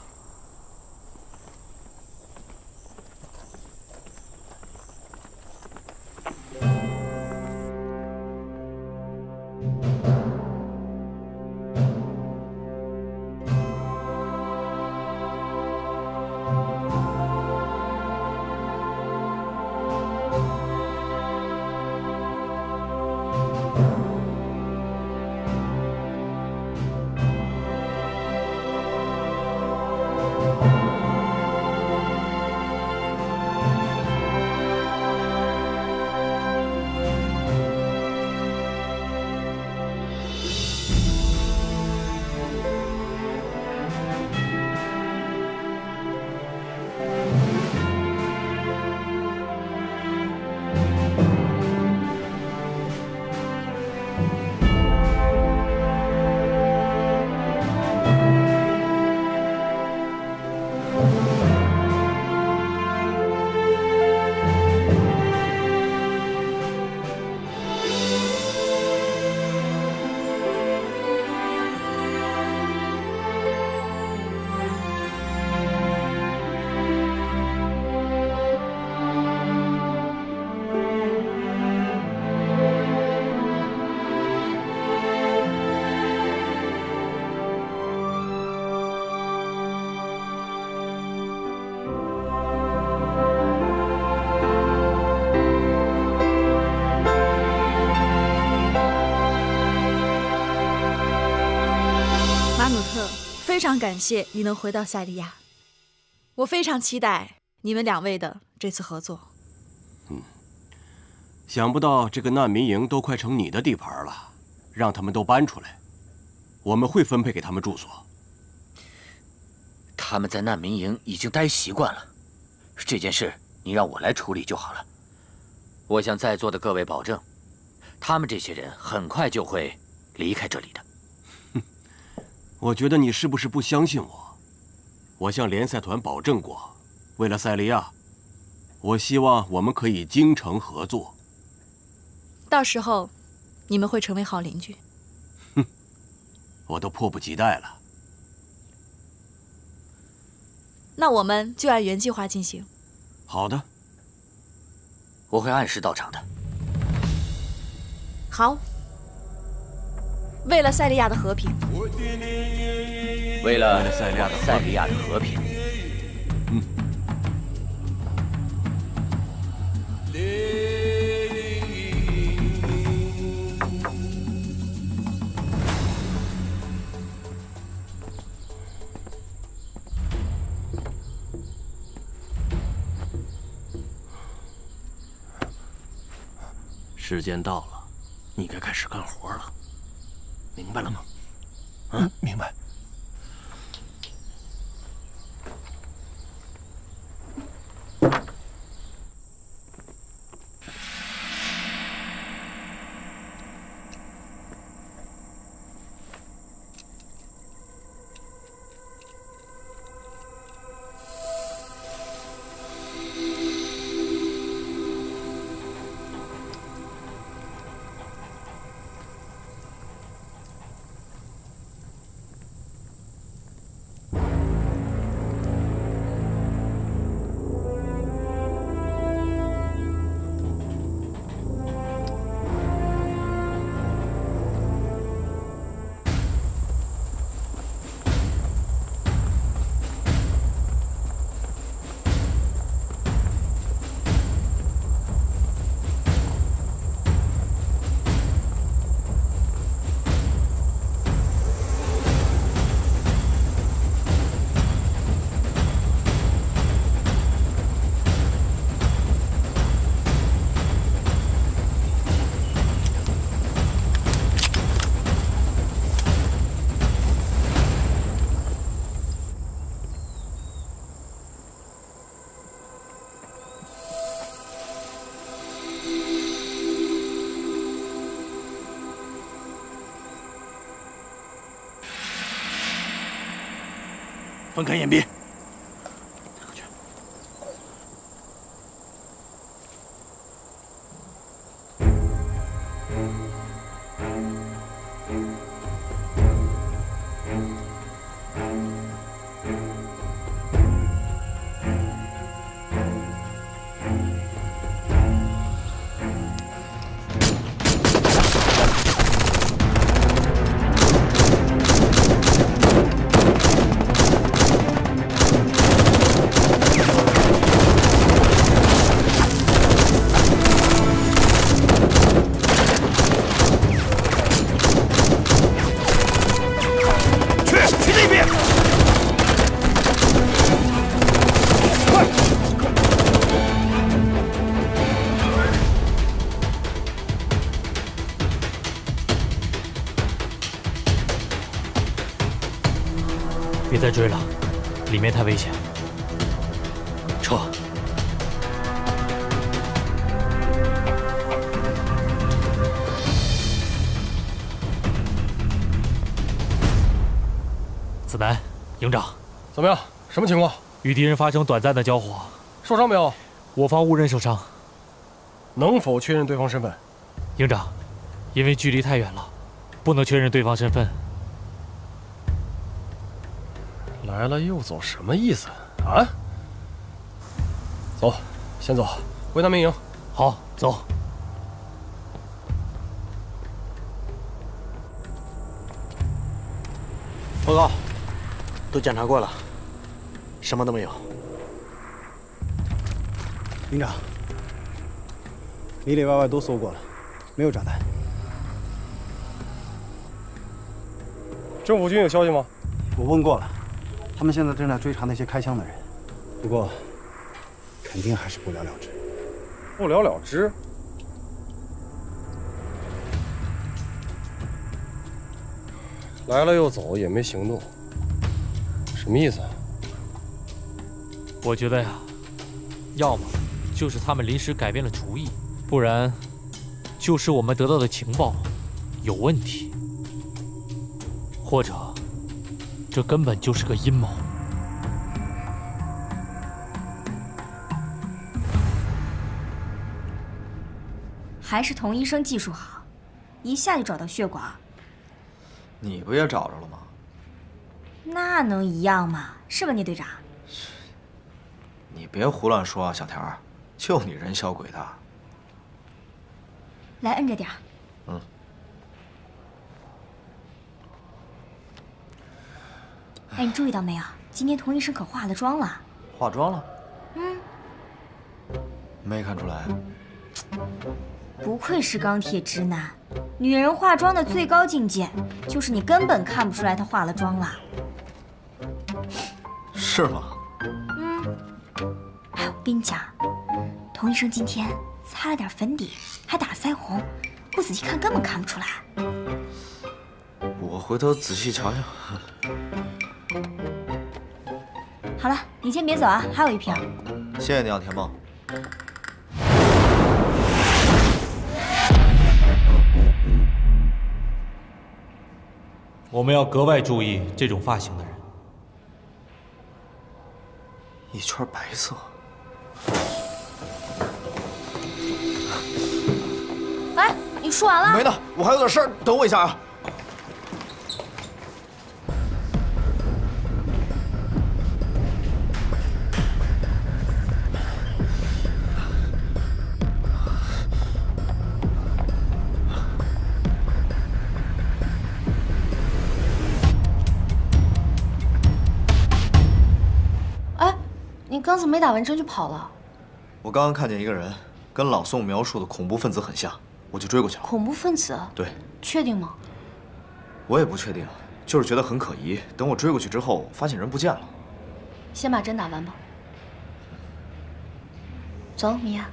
非常感谢你能回到塞利亚，我非常期待你们2位的这次合作。想不到这个难民营都快成你的地盘了，让他们都搬出来，我们会分配给他们住所。他们在难民营已经待习惯了，这件事你让我来处理就好了。我向在座的各位保证，他们这些人很快就会离开这里的。我觉得你是不是不相信我？我向联赛团保证过，为了塞利亚，我希望我们可以精诚合作。到时候，你们会成为好邻居。我都迫不及待了。那我们就按原计划进行。好的，我会按时到场的。好。为了塞利亚的和平，为了塞利亚的和平，时间到了，你该开始干活了，明白了吗？明白。分开掩蔽。别再追了，里面太危险。撤。子南，营长，怎么样？什么情况？与敌人发生短暂的交火，受伤没有？我方无人受伤。能否确认对方身份？营长，因为距离太远了，不能确认对方身份。来了又走，什么意思啊？走，先走，回难民营。好，走。报告，都检查过了，什么都没有。营长，里里外外都搜过了，没有炸弹。政府军有消息吗？我问过了，他们现在正在追查那些开枪的人，不过肯定还是不了了之。不了了之？来了又走，也没行动，什么意思啊？我觉得呀，要么就是他们临时改变了主意，不然就是我们得到的情报有问题，或者这根本就是个阴谋。还是童医生技术好，一下就找到血管。你不也找着了吗？那能一样吗？是吧，聂队长？你别胡乱说啊，小田儿，就你人小鬼大。来，摁着点儿。嗯。哎，你注意到没有？今天童医生可化了妆了。化妆了？嗯。没看出来。不愧是钢铁直男，女人化妆的最高境界就是你根本看不出来她化了妆了。是吗？嗯。哎，我跟你讲，童医生今天擦了点粉底，还打腮红，不仔细看根本看不出来。我回头仔细瞧瞧。好了，你先别走啊，还有一瓶。谢谢你啊，田梦。我们要格外注意这种发型的人。一圈白色。哎，你说完了？没呢，我还有点事儿，等我一下啊。你刚怎么没打完针就跑了？我刚刚看见一个人，跟老宋描述的恐怖分子很像，我就追过去了。恐怖分子？对。确定吗？我也不确定，就是觉得很可疑。等我追过去之后，发现人不见了。先把针打完吧。走，米娅。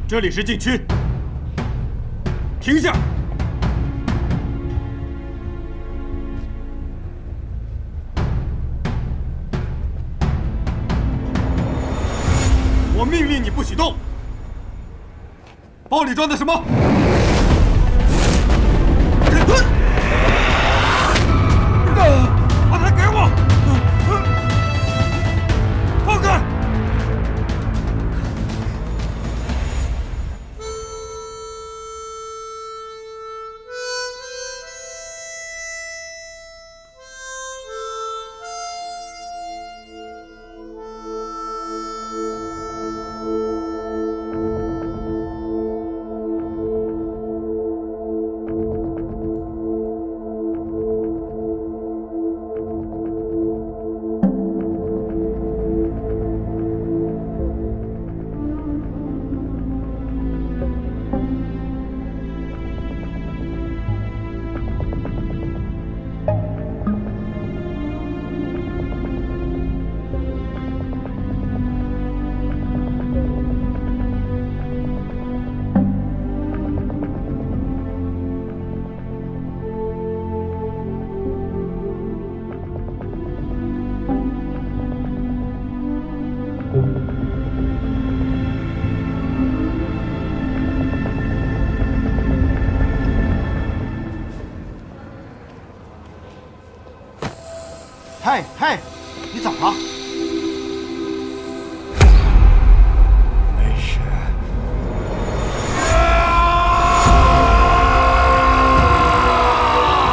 这里是禁区，停下！我命令你不许动！包里装的什么？把它给我！放开！嘿嘿，你怎么了？没事。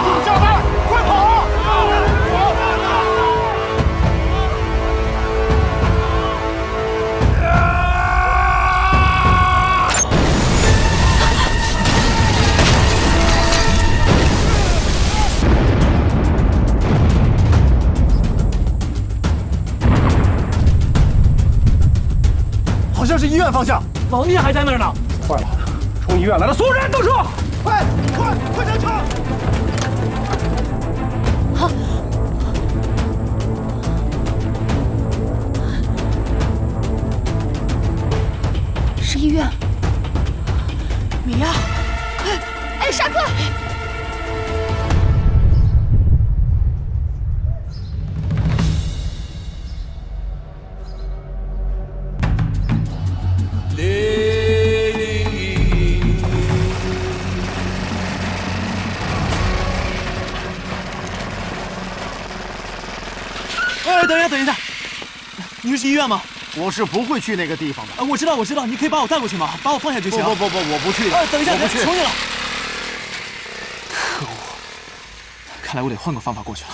陆家班，快跑！好像是医院方向，老聂还在那儿呢。坏了，冲医院来的所有人都撤！快上车！好。是医院。米娅，哎，沙克！哎，等一下，你是去医院吗？我是不会去那个地方的。我知道，你可以把我带过去吗？把我放下就行。不，我不去的。等一下，我不去。求你了。可恶，看来我得换个方法过去了。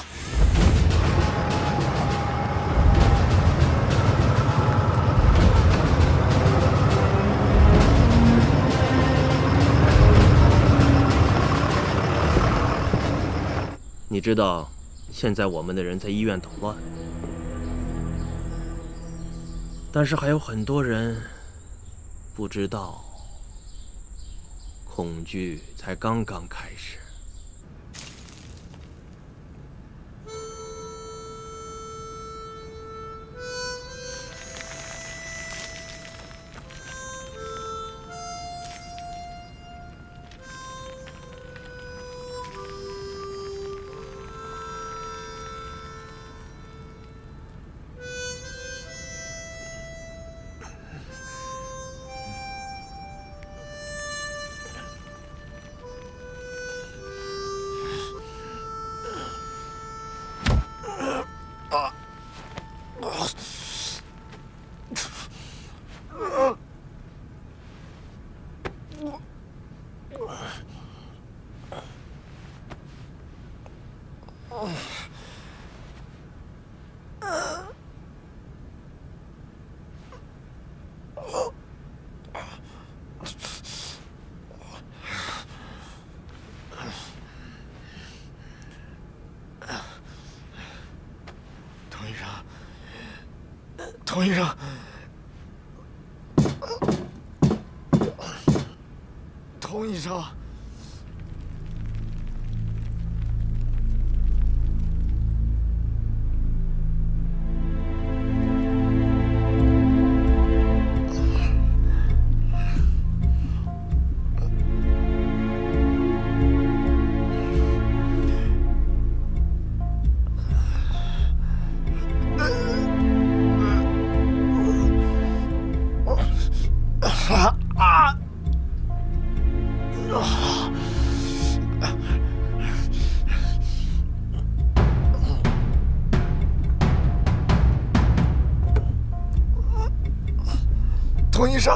你知道，现在我们的人在医院捣乱，但是还有很多人不知道，恐惧才刚刚开始。童医生，童医生，童医生，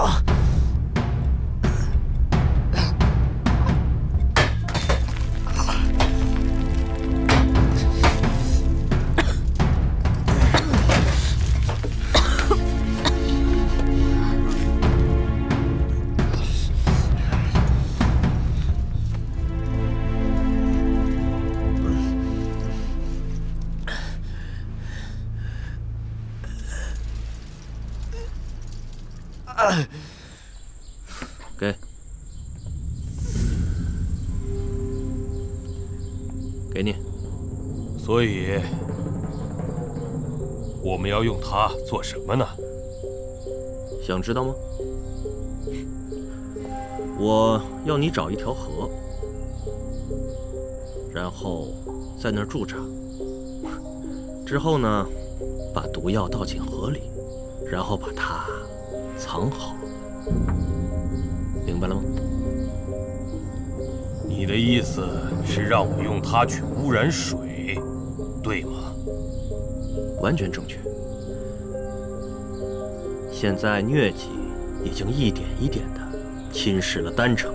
给你。所以，我们要用它做什么呢？想知道吗？我要你找一条河，然后在那儿驻扎。之后呢，把毒药倒进河里，然后把它藏好。明白了吗？你的意思是让我用它去污染水，对吗？完全正确。现在疟疾已经一点一点地侵蚀了丹城。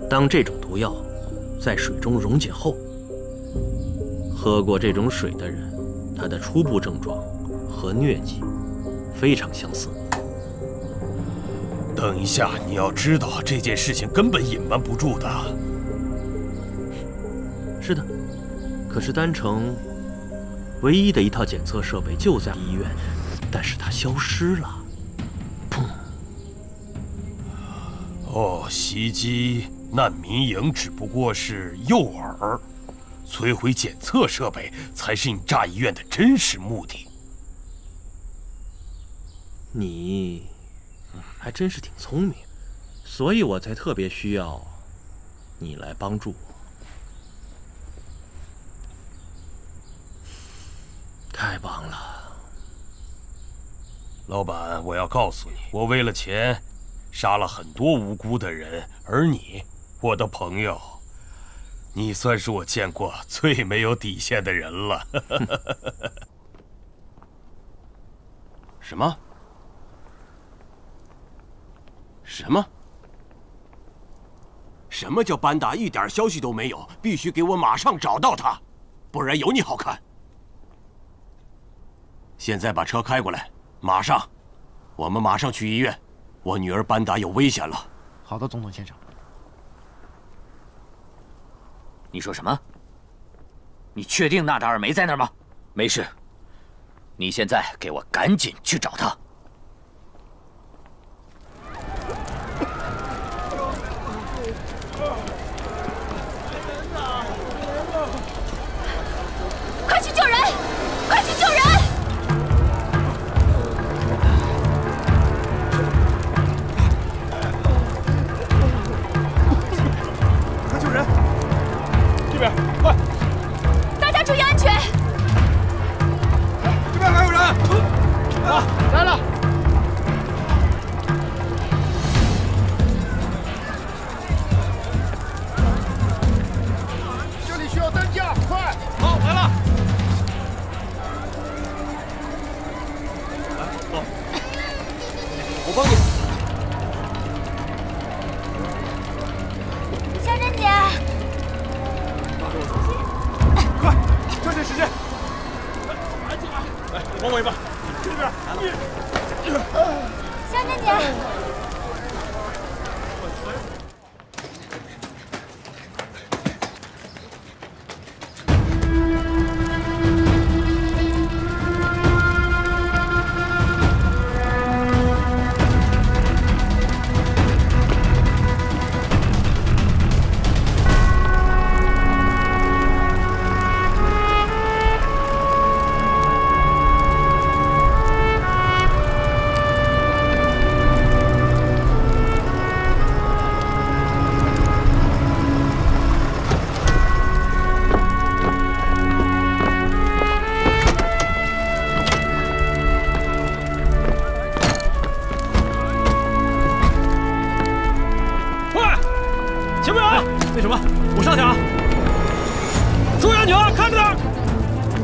当这种毒药在水中溶解后，喝过这种水的人，他的初步症状和疟疾非常相似。等一下，你要知道这件事情根本隐瞒不住的。是的，可是丹城唯一的一套检测设备就在医院，但是它消失了。砰！哦，袭击难民营只不过是诱饵，摧毁检测设备才是你炸医院的真实目的。你还真是挺聪明，所以我才特别需要你来帮助我。太棒了，老板！我要告诉你，我为了钱杀了很多无辜的人，而你，我的朋友，你算是我见过最没有底线的人了。什么？什么？什么叫班达一点消息都没有？必须给我马上找到他，不然有你好看。现在把车开过来，马上，我们马上去医院。我女儿班达有危险了。好的，总统先生。你说什么？你确定纳达尔没在那儿吗？没事。你现在给我赶紧去找他。快去救人！快去救人！快救人！这边，快！大家注意安全！这边还有人！啊，来了！这里需要担架，快！好，来了！来，走，我帮你。小珍姐，快，抓紧时间！来，你帮我一把，这边。小珍姐。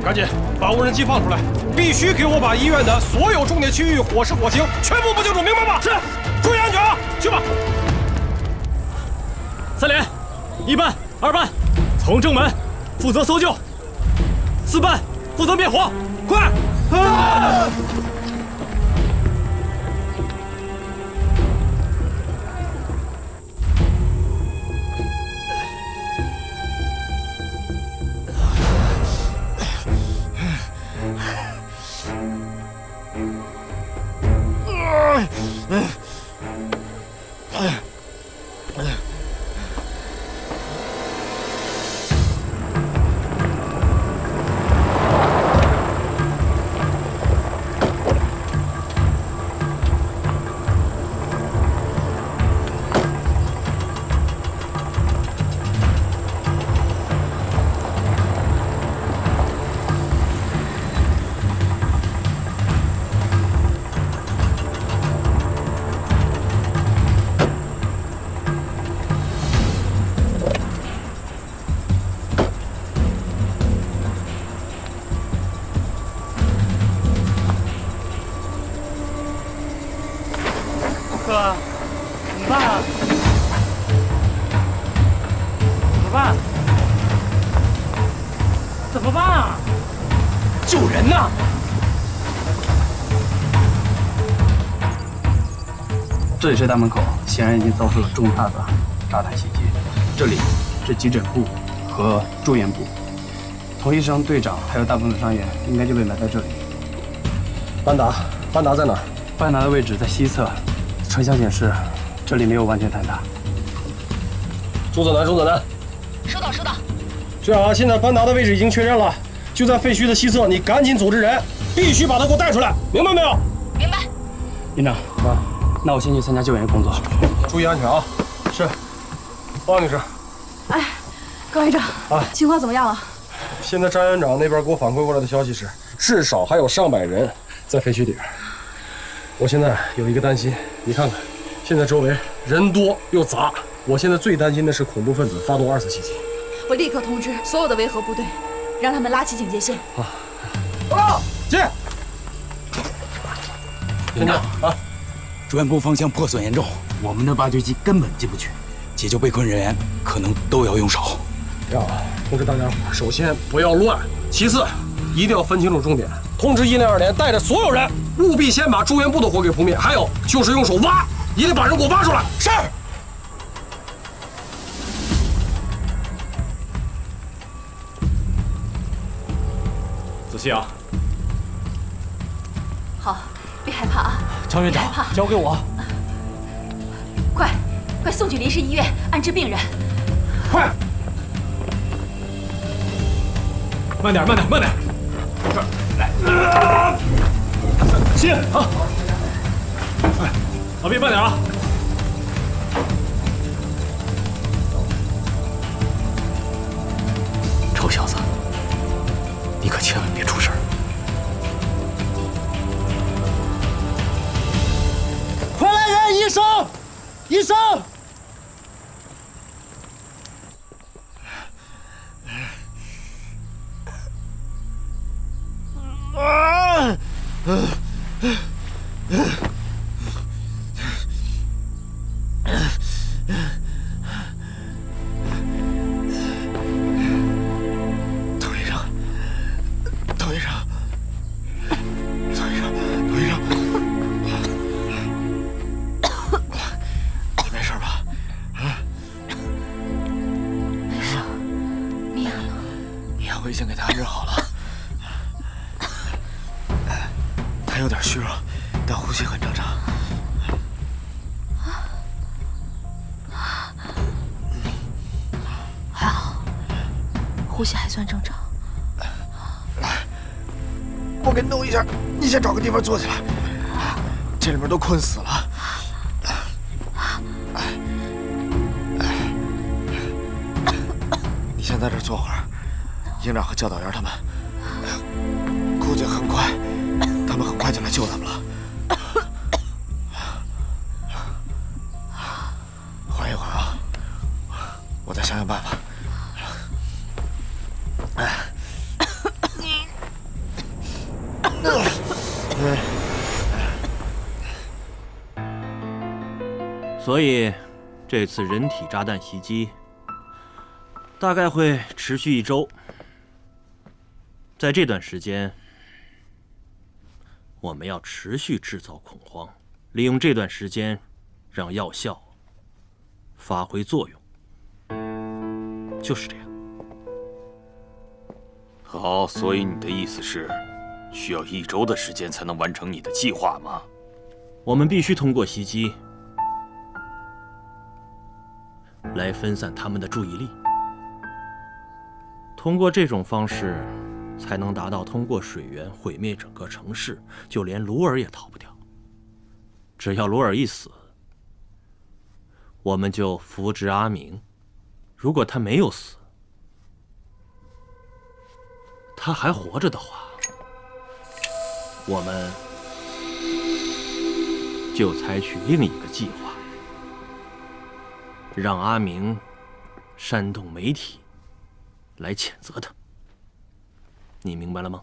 赶紧把无人机放出来！必须给我把医院的所有重点区域火势火情全部不清楚，明白吗？是，注意安全啊！去吧。3连，1班、2班从正门负责搜救，4班负责灭火，快！啊！救人呢！这里是大门口，显然已经遭受了重大的炸弹袭击。这里是急诊部和住院部，童医生、队长还有大部分伤员应该就被埋在这里。班达在哪儿？班达的位置在西侧，成像显示这里没有完全坍塌。朱子楠，收到。这样啊，现在班达的位置已经确认了，就在废墟的西侧，你赶紧组织人，必须把他给我带出来，明白没有？明白。营长，那我先去参加救援工作，注意安全啊！是，王女士。哎，高院长，情况怎么样了？现在张院长那边给我反馈过来的消息是，至少还有上百人在废墟里边。我现在有一个担心，你看看，现在周围人多又杂，我现在最担心的是恐怖分子发动2次袭击。我立刻通知所有的维和部队，让他们拉起警戒线。报告，进。营长住院部方向破损严重，我们的8狙击根本进不去，解救被困人员可能都要用手。要通知大家伙，首先不要乱，其次一定要分清楚重点。通知102连带着所有人，务必先把住院部的火给扑灭。还有就是用手挖，一定把人给我挖出来。是。仔细啊！好，别害怕啊！张院长，交给我。快送去临时医院安置病人。快！慢点！来，进啊！老毕，慢点啊！臭小子，你可千万别出事儿！快来人！医生！我已经给他安置好了，他有点虚弱，但呼吸很正常。还好，呼吸还算正常。来，我给你弄一下，你先找个地方坐起来。这里面都困死了。你先在这儿坐会儿。营长和教导员他们，估计他们很快就来救咱们了。缓一缓啊，我再想想办法。所以，这次人体炸弹袭击大概会持续1周。在这段时间，我们要持续制造恐慌，利用这段时间让药效发挥作用。就是这样。好，所以你的意思是，需要1周的时间才能完成你的计划吗？我们必须通过袭击来分散他们的注意力。通过这种方式，才能达到通过水源毁灭整个城市，就连卢尔也逃不掉。只要卢尔一死，我们就扶植阿明；如果他没有死，他还活着的话，我们就采取另一个计划，让阿明煽动媒体来谴责他。你明白了吗？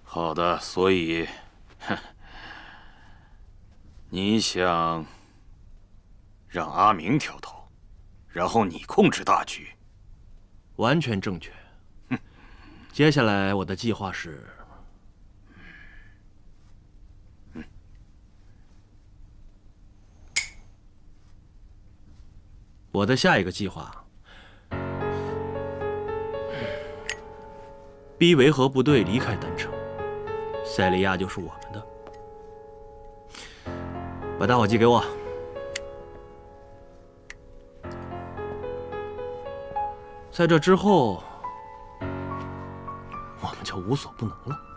好的，所以，你想让阿明挑头，然后你控制大局，完全正确。接下来我的计划是，我的下一个计划，逼维和部队离开丹城，塞利亚就是我们的。把打火机给我。在这之后，我们就无所不能了。